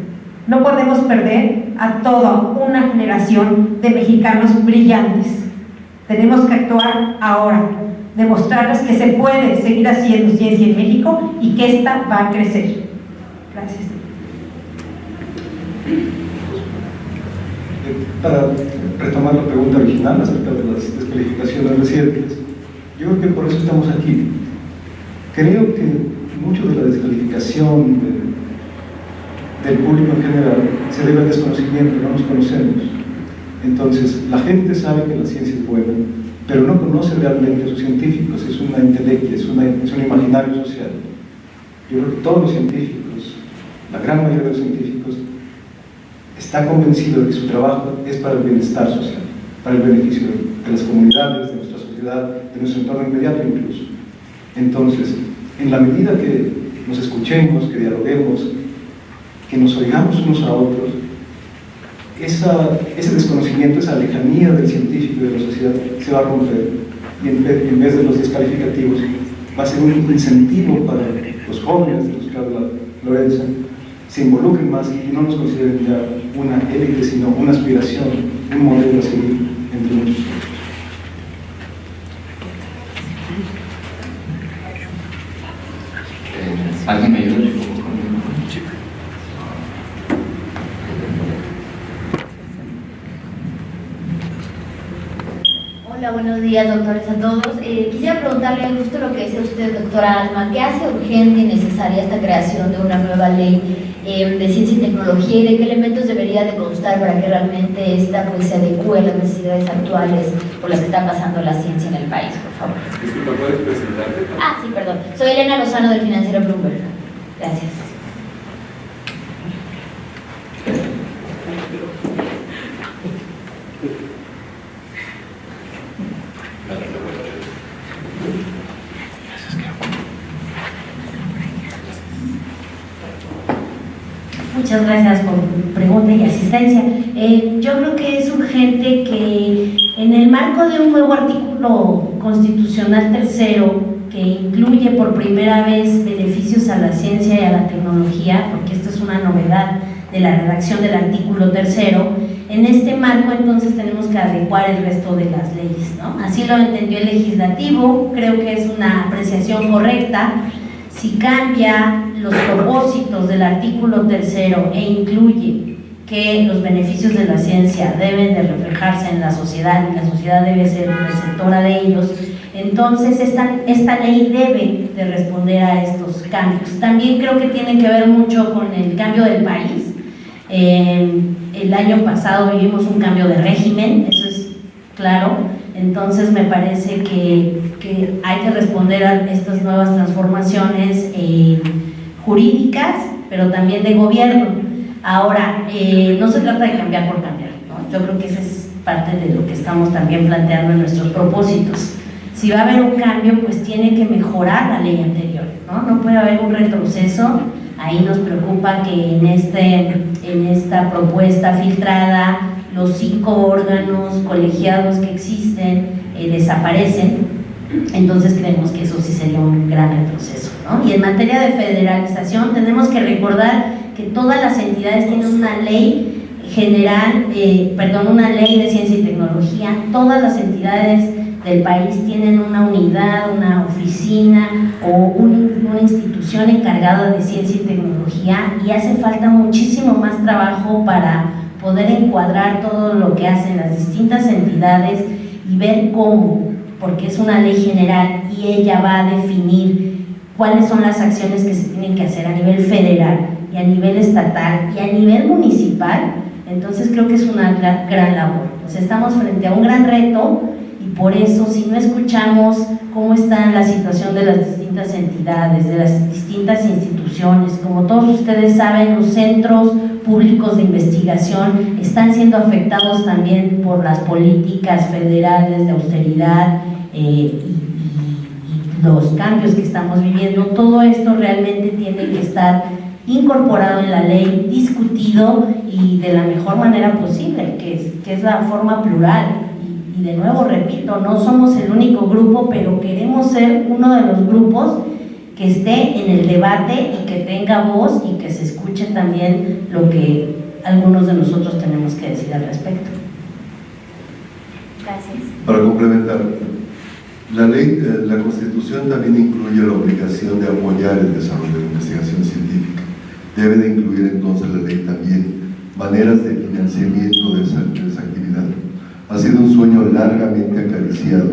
No podemos perder a toda una generación de mexicanos brillantes. Tenemos que actuar ahora, demostrarles que se puede seguir haciendo ciencia en México y que esta va a crecer. Gracias. Para retomar la pregunta original acerca de las descalificaciones recientes, yo creo que por eso estamos aquí. Creo que mucho de la descalificación del público en general se debe al desconocimiento, no nos conocemos. Entonces, la gente sabe que la ciencia es buena, pero no conoce realmente a sus científicos, es una entelequia, es un imaginario social. Yo creo que todos los científicos, la gran mayoría de los científicos, está convencido de que su trabajo es para el bienestar social, para el beneficio de las comunidades, de nuestra sociedad, de nuestro entorno inmediato incluso. Entonces, en la medida que nos escuchemos, que dialoguemos, que nos oigamos unos a otros, ese desconocimiento, esa lejanía del científico y de la sociedad se va a romper, y en vez de los descalificativos va a ser un incentivo para los jóvenes de los que habla Lorenza, se involucren más y no nos consideren ya una élite, sino una aspiración, un modelo a seguir entre muchos otros. ¿Alguien me ayuda? Hola, buenos días, doctores, a todos. Quisiera preguntarle justo lo que dice usted, doctora Alma, ¿qué hace urgente y necesaria esta creación de una nueva ley de ciencia y tecnología y de qué elementos debería de constar para que realmente esta pues, se adecue a las necesidades actuales por las que está pasando la ciencia en el país, por favor? Disculpa, ¿puedes presentarte? Sí, perdón. Soy Elena Lozano del Financiero Bloomberg. Gracias. Muchas gracias por pregunta y asistencia. Yo creo que es urgente que en el marco de un nuevo artículo constitucional tercero que incluye por primera vez beneficios a la ciencia y a la tecnología, porque esto es una novedad de la redacción del artículo tercero, en este marco entonces tenemos que adecuar el resto de las leyes, ¿no? Así lo entendió el legislativo, creo que es una apreciación correcta. Si cambia los propósitos del artículo tercero e incluye que los beneficios de la ciencia deben de reflejarse en la sociedad y la sociedad debe ser receptora de ellos, entonces esta ley debe de responder a estos cambios. También creo que tiene que ver mucho con el cambio del país. El año pasado vivimos un cambio de régimen, eso es claro, entonces me parece que hay que responder a estas nuevas transformaciones jurídicas, pero también de gobierno. Ahora, no se trata de cambiar por cambiar, ¿no? Yo creo que esa es parte de lo que estamos también planteando en nuestros propósitos. Si va a haber un cambio, pues tiene que mejorar la ley anterior, ¿no? No puede haber un retroceso. Ahí nos preocupa que en esta propuesta filtrada los 5 órganos colegiados que existen desaparecen. Entonces creemos que eso sí sería un gran retroceso, ¿no? Y en materia de federalización tenemos que recordar que todas las entidades tienen una ley general, una ley de ciencia y tecnología. Todas las entidades del país tienen una unidad, una oficina o una institución encargada de ciencia y tecnología, y hace falta muchísimo más trabajo para poder encuadrar todo lo que hacen las distintas entidades y ver cómo, porque es una ley general y ella va a definir cuáles son las acciones que se tienen que hacer a nivel federal y a nivel estatal y a nivel municipal. Entonces creo que es una gran labor. O sea, estamos frente a un gran reto y por eso, si no escuchamos cómo está la situación de las distintas entidades, de las distintas instituciones, como todos ustedes saben, los centros públicos de investigación están siendo afectados también por las políticas federales de austeridad y los cambios que estamos viviendo. Todo esto realmente tiene que estar incorporado en la ley, discutido y de la mejor manera posible, que es la forma plural. Y de nuevo repito, no somos el único grupo, pero queremos ser uno de los grupos que esté en el debate y que tenga voz y que se escuche también lo que algunos de nosotros tenemos que decir al respecto. Gracias. Para complementar, la Constitución también incluye la obligación de apoyar el desarrollo de la investigación científica. Debe de incluir entonces la ley también maneras de financiamiento de esa actividad. Ha sido un sueño largamente acariciado,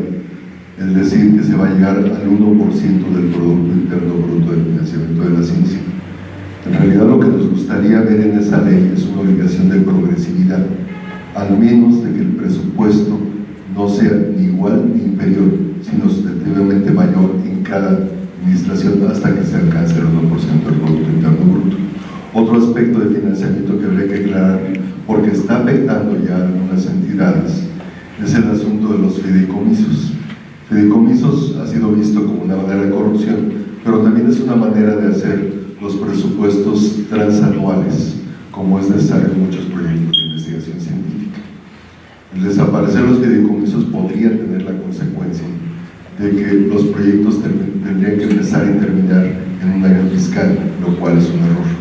es decir, que se va a llegar al 1% del Producto Interno Bruto del financiamiento de la ciencia. En realidad lo que nos gustaría ver en esa ley es una obligación de progresividad, al menos de que el presupuesto no sea ni igual ni inferior, sino sustantivamente mayor en cada administración hasta que se alcance el 1% del Producto Interno Bruto. Otro aspecto de financiamiento que habría que aclarar, porque está afectando ya a algunas entidades, es el asunto de los fideicomisos. Fideicomisos ha sido visto como una manera de corrupción, pero también es una manera de hacer los presupuestos transanuales, como es necesario en muchos proyectos de investigación científica. El desaparecer los fideicomisos podría tener la consecuencia de que los proyectos tendrían que empezar y terminar en un año fiscal, lo cual es un error.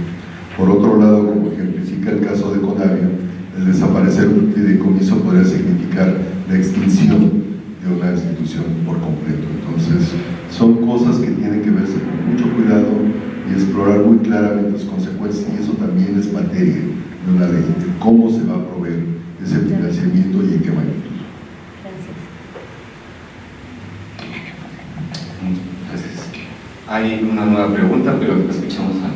Por otro lado, como ejemplifica el caso de Conavio, el desaparecer un fideicomiso podría significar la extinción de una institución por completo. Entonces, son cosas que tienen que verse con mucho cuidado y explorar muy claramente sus consecuencias, y eso también es materia de una ley, cómo se va a proveer ese financiamiento y en qué magnitud. Gracias. Hay una nueva pregunta, pero escuchamos a...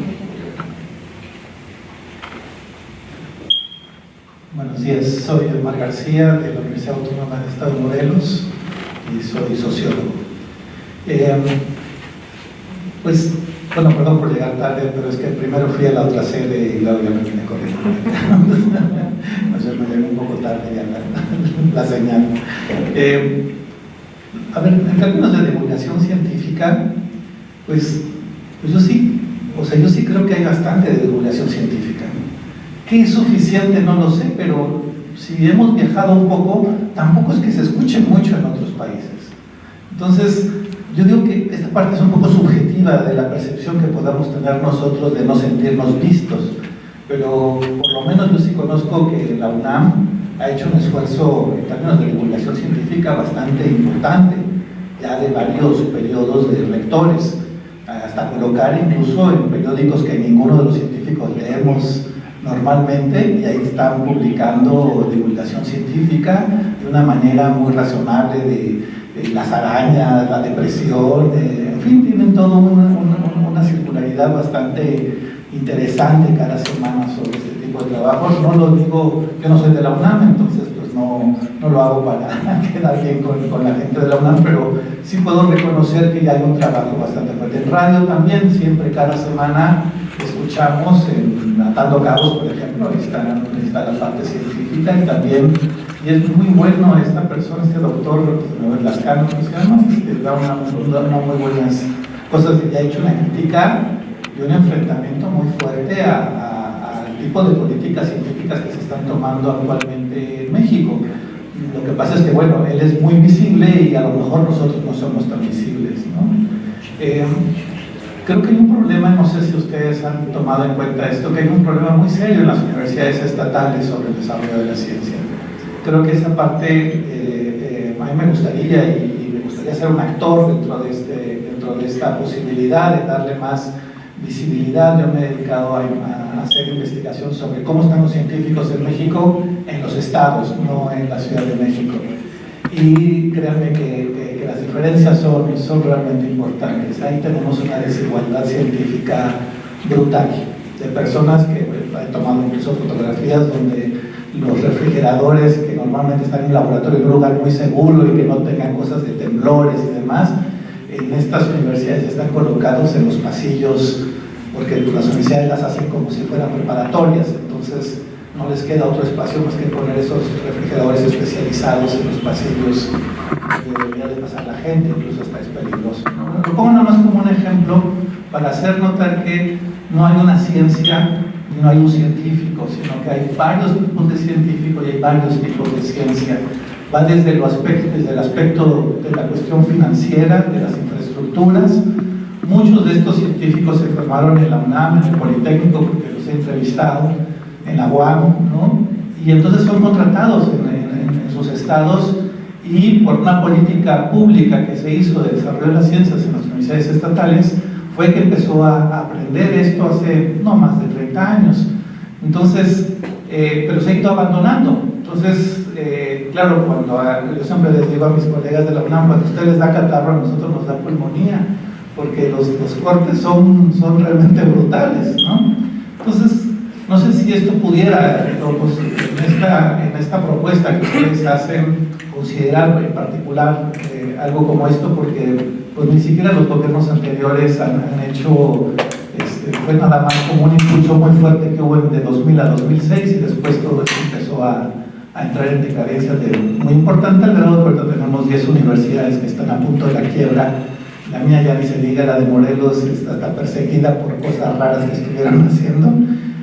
Buenos días, soy Omar García de la Universidad Autónoma del Estado de Morelos y soy sociólogo. Pues, bueno, perdón por llegar tarde, pero es que primero fui a la otra sede y luego ya me vine corriendo. Entonces me llegué un poco tarde ya la señal. A ver, en términos de divulgación científica, pues yo sí creo que hay bastante de divulgación científica. ¿Qué es suficiente? No lo sé, pero si hemos viajado un poco, tampoco es que se escuche mucho en otros países. Entonces, yo digo que esta parte es un poco subjetiva de la percepción que podamos tener nosotros de no sentirnos vistos, pero por lo menos yo sí conozco que la UNAM ha hecho un esfuerzo en términos de divulgación científica bastante importante, ya de varios periodos de lectores, hasta colocar incluso en periódicos que ninguno de los científicos leemos normalmente, y ahí están publicando divulgación científica de una manera muy razonable de las arañas, la depresión, en fin, tienen toda una circularidad bastante interesante cada semana sobre este tipo de trabajos. No lo digo, yo no soy de la UNAM, entonces pues no lo hago para quedar bien con la gente de la UNAM, pero sí puedo reconocer que ya hay un trabajo bastante fuerte. En radio también, siempre cada semana escuchamos en Atando Cabos, por ejemplo, ahí está la parte científica, y es muy bueno esta persona, este doctor Lascano, ¿cómo se llama? Da muy buenas cosas, y ha hecho una crítica y un enfrentamiento muy fuerte al tipo de políticas científicas que se están tomando actualmente en México. Lo que pasa es que, bueno, él es muy visible y a lo mejor nosotros no somos tan visibles, ¿no? Creo que hay un problema, no sé si ustedes han tomado en cuenta esto, que hay un problema muy serio en las universidades estatales sobre el desarrollo de la ciencia. Creo que esa parte a mí me gustaría, y me gustaría ser un actor dentro de esta posibilidad de darle más visibilidad. Yo me he dedicado a hacer investigación sobre cómo están los científicos en México en los estados, no en la Ciudad de México. Y créanme que las diferencias son realmente importantes. Ahí tenemos una desigualdad científica brutal, de personas que he tomado incluso fotografías donde los refrigeradores que normalmente están en el laboratorio en un lugar muy seguro y que no tengan cosas de temblores y demás, en estas universidades están colocados en los pasillos, porque las universidades las hacen como si fueran preparatorias, entonces no les queda otro espacio más que poner esos refrigeradores especializados en los pasillos donde debería de pasar la gente, incluso hasta es peligroso. Lo pongo nada más como un ejemplo para hacer notar que no hay una ciencia y no hay un científico, sino que hay varios tipos de científicos y hay varios tipos de ciencia. Va desde el aspecto de la cuestión financiera, de las infraestructuras. Muchos de estos científicos se formaron en la UNAM, en el Politécnico, porque los he entrevistado, en la UAM, ¿no? Y entonces son contratados en sus estados, y por una política pública que se hizo de desarrollo de las ciencias en las universidades estatales, fue que empezó a aprender esto hace no más de 30 años. Entonces, pero se ha ido abandonando. Entonces, claro, cuando yo siempre les digo a mis colegas de la UNAM, cuando a ustedes les da catarro, a nosotros nos da pulmonía, porque los cortes son realmente brutales, ¿no? Entonces, no sé si esto pudiera, pues, en esta propuesta que ustedes hacen, considerar en particular algo como esto, porque pues ni siquiera los gobiernos anteriores han hecho, fue nada más como un impulso muy fuerte que hubo de 2000 a 2006 y después todo esto empezó a entrar en decadencia muy importante, al grado de que tenemos 10 universidades que están a punto de la quiebra. La mía ya ni se diga, la de Morelos está perseguida por cosas raras que estuvieron haciendo,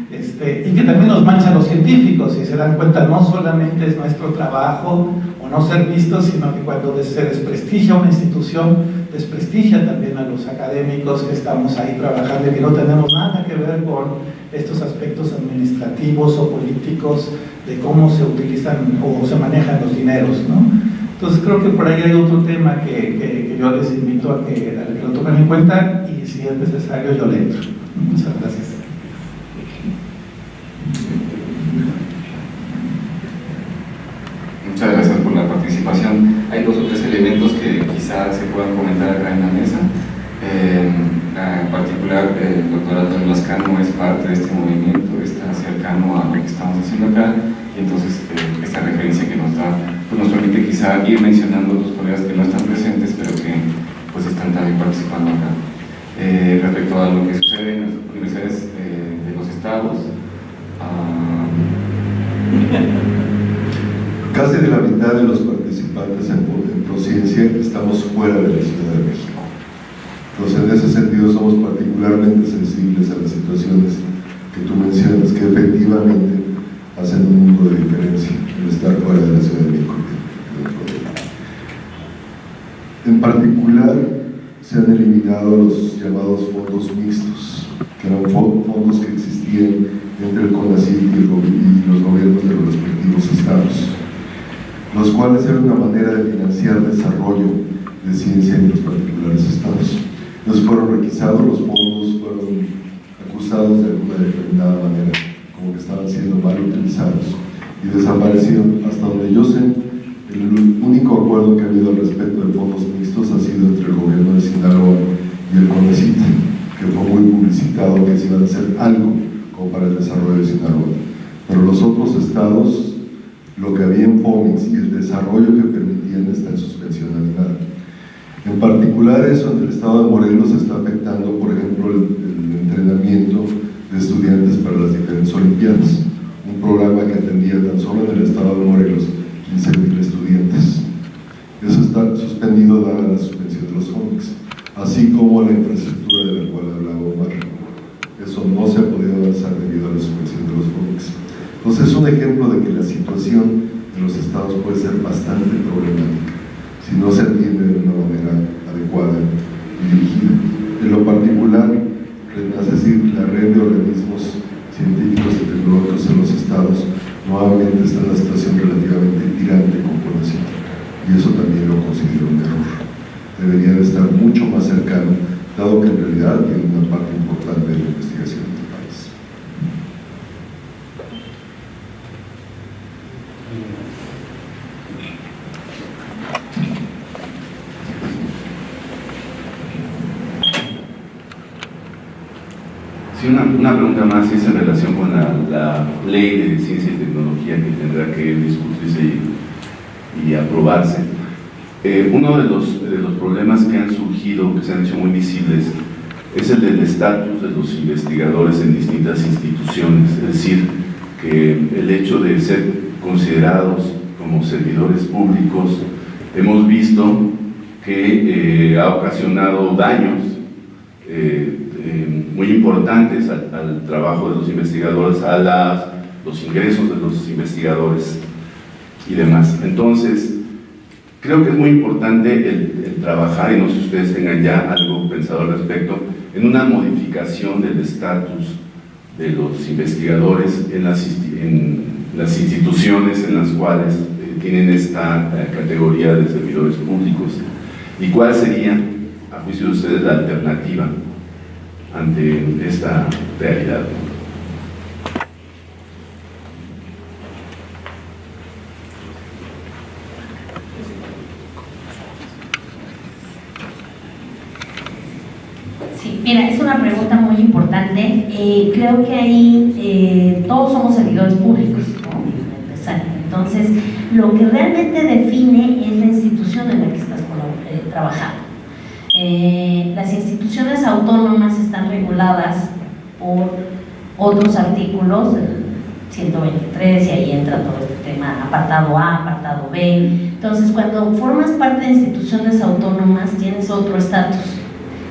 y que también nos manchan los científicos. Si se dan cuenta, no solamente es nuestro trabajo o no ser vistos, sino que cuando se desprestigia una institución, desprestigia también a los académicos que estamos ahí trabajando y que no tenemos nada que ver con estos aspectos administrativos o políticos de cómo se utilizan o se manejan los dineros, ¿no? Entonces creo que por ahí hay otro tema que yo les invito a que lo tomen en cuenta, y si es necesario yo le entro. Muchas gracias. Muchas gracias por la participación. Hay 2 o 3 elementos que quizás se puedan comentar acá en la mesa. En particular, el doctor Antonio Lascano es parte de este movimiento, está cercano a lo que estamos haciendo acá, y entonces esta referencia que nos da pues nos permite quizá ir mencionando a otros colegas que no están presentes, pero que pues están también participando acá. Respecto a lo que sucede en las universidades de los estados, casi de la mitad de los participantes en Prociencia estamos fuera de la Ciudad de México. Entonces, en ese sentido, somos particularmente sensibles a las situaciones que tú mencionas, que efectivamente hacen un mundo de diferencia el estar fuera de la Ciudad de México. En particular, se han eliminado los llamados fondos mixtos, que eran fondos que existían entre el CONACYT y los gobiernos de los respectivos estados, los cuales eran una manera de financiar desarrollo de ciencia en los particulares estados. Entonces fueron requisados los fondos, fueron acusados de alguna determinada manera, como que estaban siendo mal utilizados, y desaparecieron. Hasta donde yo sé, el único acuerdo que ha habido al respecto de fondos mixtos ha sido entre el gobierno de Sinaloa y el CONACYT, que fue muy publicitado que se iba a hacer algo como para el desarrollo de Sinaloa. Pero los otros estados, lo que había en FOMIX y el desarrollo que permitían está en suspensión al nada. En particular, eso en el estado de Morelos está afectando, por ejemplo, el entrenamiento de estudiantes para las diferentes olimpiadas, un programa que atendía tan solo en el estado de Morelos 15,000 estudiantes. Eso está suspendido dada la suspensión de los FOMIX, así como la infraestructura de la cual hablaba Omar. Eso no se ha podido avanzar debido a la suspensión de los FOMIX. Entonces es un ejemplo de que la situación en los estados puede ser bastante problemática si no se atiende de una manera adecuada y dirigida. En lo particular, es decir, la red de organismos científicos y tecnológicos en los estados nuevamente está en una situación relativamente tirante con CONACYT, y eso también lo considero un error. Debería de estar mucho más cercano, dado que en realidad tiene una parte importante de la investigación del país. Sí, una pregunta más es en relación con la ley de ciencia y tecnología que tendrá que discutirse y aprobarse. Uno de los problemas que han surgido, que se han hecho muy visibles, es el del estatus de los investigadores en distintas instituciones, es decir, que el hecho de ser considerados como servidores públicos, hemos visto que ha ocasionado daños muy importantes al trabajo de los investigadores, a los ingresos de los investigadores y demás. Entonces, creo que es muy importante el trabajar, y no sé si ustedes tengan ya algo pensado al respecto, en una modificación del estatus de los investigadores en las instituciones en las cuales tienen esta categoría de servidores públicos. ¿Y cuál sería, a juicio de ustedes, la alternativa ante esta realidad? Sí, mira, es una pregunta muy importante. Creo que ahí todos somos servidores públicos, ¿no? Para empezar. Entonces, lo que realmente define es la institución en la que estás trabajando. Las instituciones autónomas están reguladas por otros artículos, el 123, y ahí entra todo este tema, apartado A, apartado B. Entonces, cuando formas parte de instituciones autónomas, tienes otro estatus,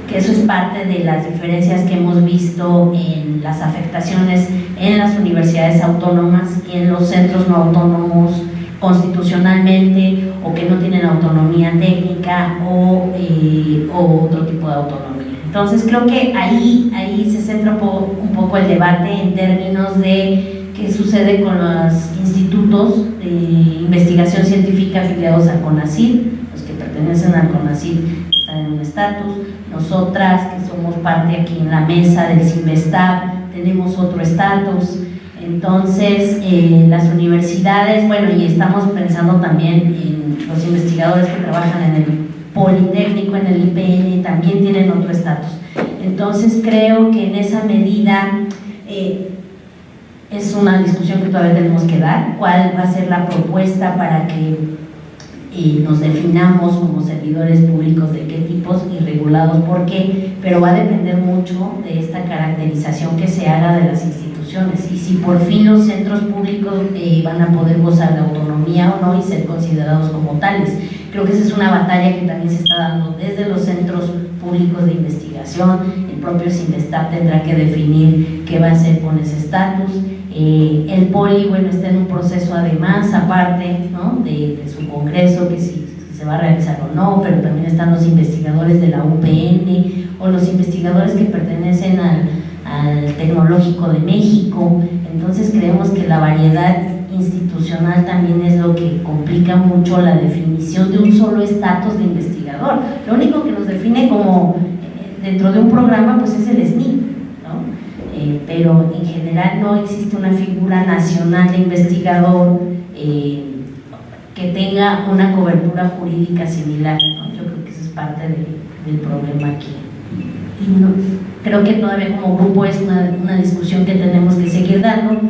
que eso es parte de las diferencias que hemos visto en las afectaciones en las universidades autónomas y en los centros no autónomos constitucionalmente, o que no tienen autonomía técnica o otro tipo de autonomía. Entonces creo que ahí se centra un poco el debate en términos de qué sucede con los institutos de investigación científica afiliados a CONACYT. Los que pertenecen al CONACYT están en un estatus, nosotras que somos parte aquí en la mesa del CINVESTAB tenemos otro estatus. Entonces, las universidades, bueno, y estamos pensando también en los investigadores que trabajan en el Politécnico, en el IPN, también tienen otro estatus. Entonces, creo que en esa medida es una discusión que todavía tenemos que dar, cuál va a ser la propuesta para que nos definamos como servidores públicos, de qué tipos y regulados por qué, pero va a depender mucho de esta caracterización que se haga de las instituciones, y si por fin los centros públicos van a poder gozar de autonomía o no y ser considerados como tales. Creo que esa es una batalla que también se está dando desde los centros públicos de investigación. El propio CINVESTAB tendrá que definir qué va a hacer con ese estatus. El Poli, bueno, está en un proceso además, aparte, ¿no?, de su congreso, que si se va a realizar o no, pero también están los investigadores de la UPN o los investigadores que pertenecen al Tecnológico de México. Entonces creemos que la variedad institucional también es lo que complica mucho la definición de un solo estatus de investigador. Lo único que nos define como dentro de un programa pues es el SNI, ¿no? Pero en general no existe una figura nacional de investigador que tenga una cobertura jurídica similar, ¿no? Yo creo que eso es parte del problema aquí. Y no, creo que todavía como grupo es una discusión que tenemos que seguir dando,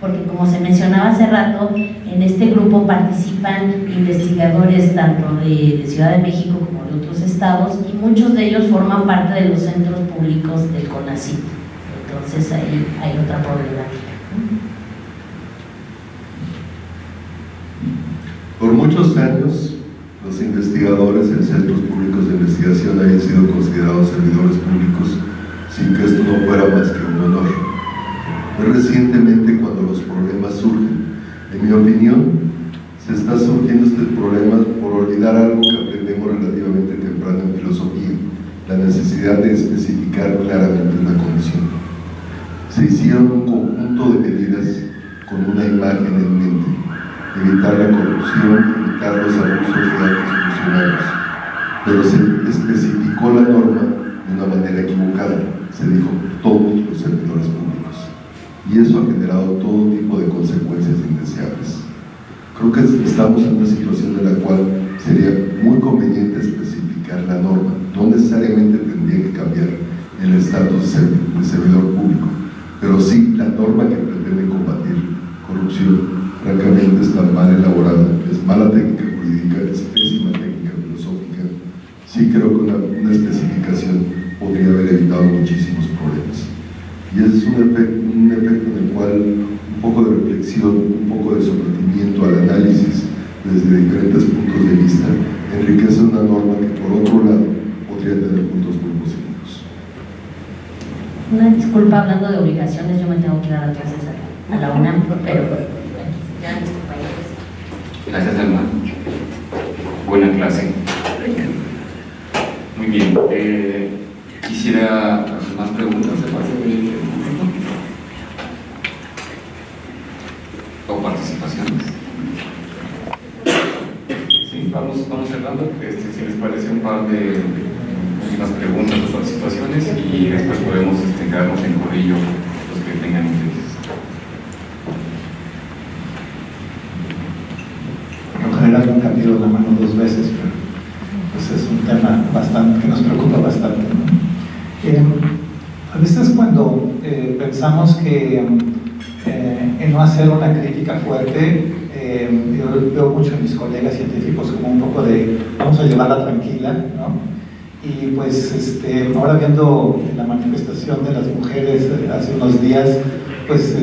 porque como se mencionaba hace rato, en este grupo participan investigadores tanto de Ciudad de México como de otros estados, y muchos de ellos forman parte de los centros públicos del CONACYT. Entonces ahí hay otra problemática. Por muchos años, los investigadores en centros públicos de investigación habían sido considerados servidores públicos sin que esto no fuera más que un honor. Muy recientemente, cuando los problemas surgen, en mi opinión, se está surgiendo este problema por olvidar algo que aprendemos relativamente temprano en filosofía, la necesidad de especificar claramente la condición. Se hicieron un conjunto de medidas con una imagen en mente: evitar la corrupción, evitar los abusos de altos funcionarios, pero se especificó la norma de una manera equivocada. Se dijo todos los servidores públicos, y eso ha generado todo tipo de consecuencias indeseables. Creo que estamos en una situación en la cual sería muy conveniente especificar la norma. No necesariamente tendría que cambiar el estatus de servidor público, pero sí la norma que pretende combatir corrupción. Francamente está mal elaborada, es mala técnica jurídica, es pésima técnica filosófica. Sí creo que una especificación podría haber evitado muchísimos problemas. Y ese es un efecto en el cual un poco de reflexión, un poco de sometimiento al análisis desde diferentes puntos de vista enriquece una norma que por otro lado podría tener puntos muy positivos. Una disculpa, hablando de obligaciones, yo me tengo que ir a las clases a la UNAM, pero ya mis compañeros. Gracias, Alma. Buena clase. Muy bien. Quisiera hacer más preguntas de parte del público o participaciones. Sí, vamos cerrando. Si les parece, un par de últimas preguntas o participaciones, y después podemos quedarnos en corrillo los que tengan interés. En general nunca pido la mano dos veces, pero pues es un tema que nos preocupa bastante, ¿no? A veces cuando pensamos que en no hacer una crítica fuerte, yo veo mucho en mis colegas científicos como un poco de vamos a llevarla tranquila, ¿no? Y pues ahora viendo la manifestación de las mujeres hace unos días, pues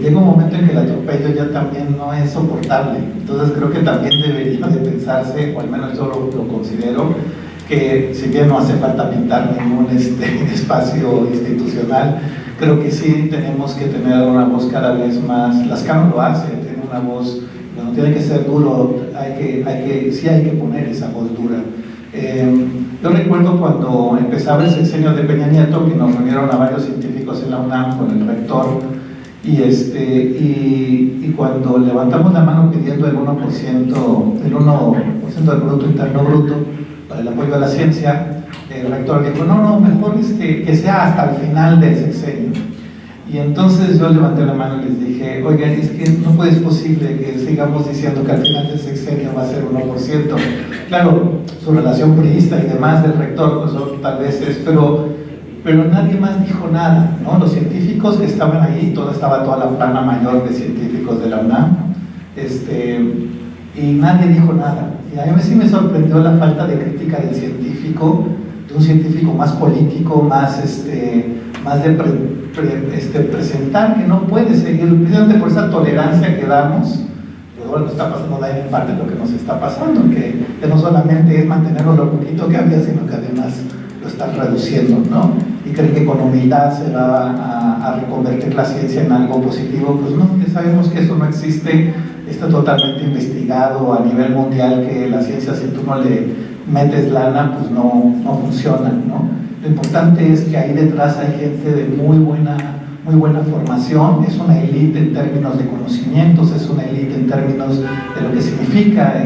llega un momento en que el atropello ya también no es soportable. Entonces creo que también debería de pensarse, o al menos yo lo considero, que si bien no hace falta pintar ningún espacio institucional, creo que sí tenemos que tener una voz cada vez más. Lascano lo hace, tiene una voz, no tiene que ser duro, sí hay que poner esa voz dura. Yo recuerdo cuando empezaba el sexenio de Peña Nieto, que nos reunieron a varios científicos en la UNAM con el rector, y cuando levantamos la mano pidiendo el 1% del Producto Interno Bruto para el apoyo a la ciencia, el rector dijo, no, mejor que sea hasta el final del sexenio. Y entonces yo levanté la mano y les dije, oigan, es que no puede ser posible que sigamos diciendo que al final del sexenio va a ser 1%. Claro, su relación priista y demás del rector, pues tal vez es, pero nadie más dijo nada, ¿no? Los científicos que estaban ahí, estaba toda la plana mayor de científicos de la UNAM, y nadie dijo nada. Y a mí sí me sorprendió la falta de crítica del científico, de un científico más político, más de presentar que no puede seguir, precisamente por esa tolerancia que damos. Pues bueno, está pasando en parte lo que nos está pasando, que no solamente es mantenerlo lo poquito que había, sino que además lo están reduciendo, ¿no? Y creen que con humildad se va a reconvertir la ciencia en algo positivo. Pues no, que sabemos que eso no existe, está totalmente investigado a nivel mundial, que la ciencia, si tú no le metes lana, pues no funciona, ¿no? Lo importante es que ahí detrás hay gente de muy buena formación, es una élite en términos de conocimientos, es una élite en términos de lo que significa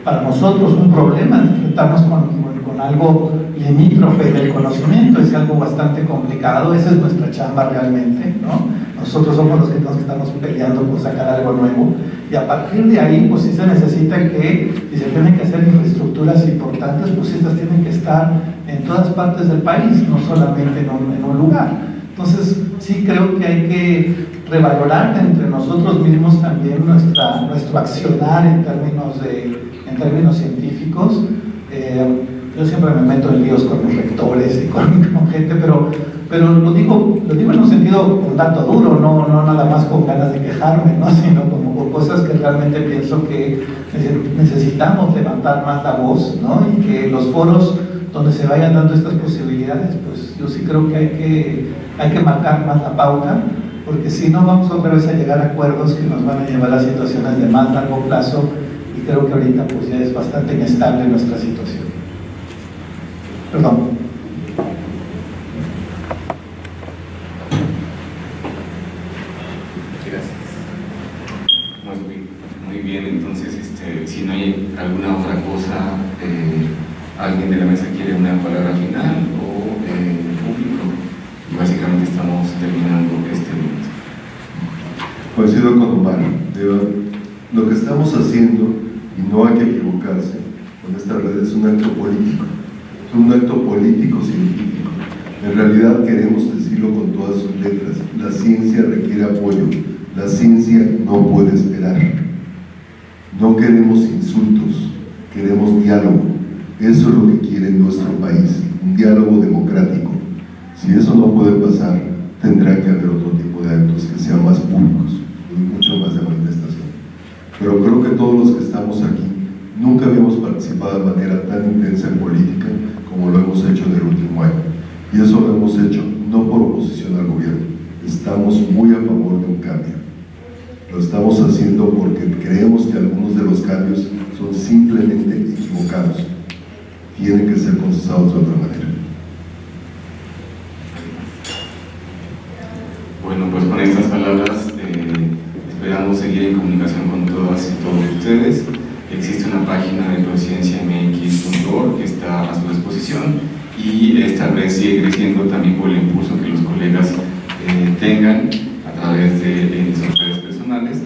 para nosotros un problema, enfrentarnos con algo limítrofe del conocimiento, es algo bastante complicado, esa es nuestra chamba realmente, ¿no? Nosotros somos los que estamos peleando por sacar algo nuevo, y a partir de ahí, pues sí se necesita si se tienen que hacer infraestructuras importantes, pues estas tienen que estar en todas partes del país, no solamente en un lugar. Entonces, sí creo que hay que revalorar entre nosotros mismos también nuestro accionar en términos científicos. Yo siempre me meto en líos con los rectores y con gente, pero lo digo en un sentido un tanto duro, no nada más con ganas de quejarme, ¿no? Sino como por cosas que realmente pienso que necesitamos levantar más la voz, ¿no? Y que los foros donde se vayan dando estas posibilidades, pues yo sí creo que hay que marcar más la pauta, porque si no vamos otra vez a llegar a acuerdos que nos van a llevar a situaciones de más largo plazo, y creo que ahorita pues ya es bastante inestable nuestra situación. Perdón. Muy bien, entonces si no hay alguna otra cosa, alguien de la mesa quiere una palabra final o el público. Básicamente estamos terminando este momento. Coincido con Omar. Lo que estamos haciendo, y no hay que equivocarse, con esta red es un acto político. Es un acto político-científico. En realidad queremos decirlo con todas sus letras. La ciencia requiere apoyo. La ciencia no puede esperar. No queremos insultos, queremos diálogo. Eso es lo que quiere nuestro país, un diálogo democrático. Si eso no puede pasar, tendrá que haber otro tipo de actos que sean más públicos y mucho más de manifestación. Pero creo que todos los que estamos aquí nunca habíamos participado de manera tan intensa en política como lo hemos hecho en el último año. Y eso lo hemos hecho no por oposición al gobierno, estamos muy a favor de un cambio. Lo estamos haciendo porque creemos que algunos de los cambios son simplemente equivocados. Tienen que ser procesados de otra manera. Bueno, pues con estas palabras esperamos seguir en comunicación con todas y todos ustedes. Existe una página de procienciamx.org que está a su disposición, y esta red sigue creciendo también por el impulso que los colegas tengan a través de sus redes personales.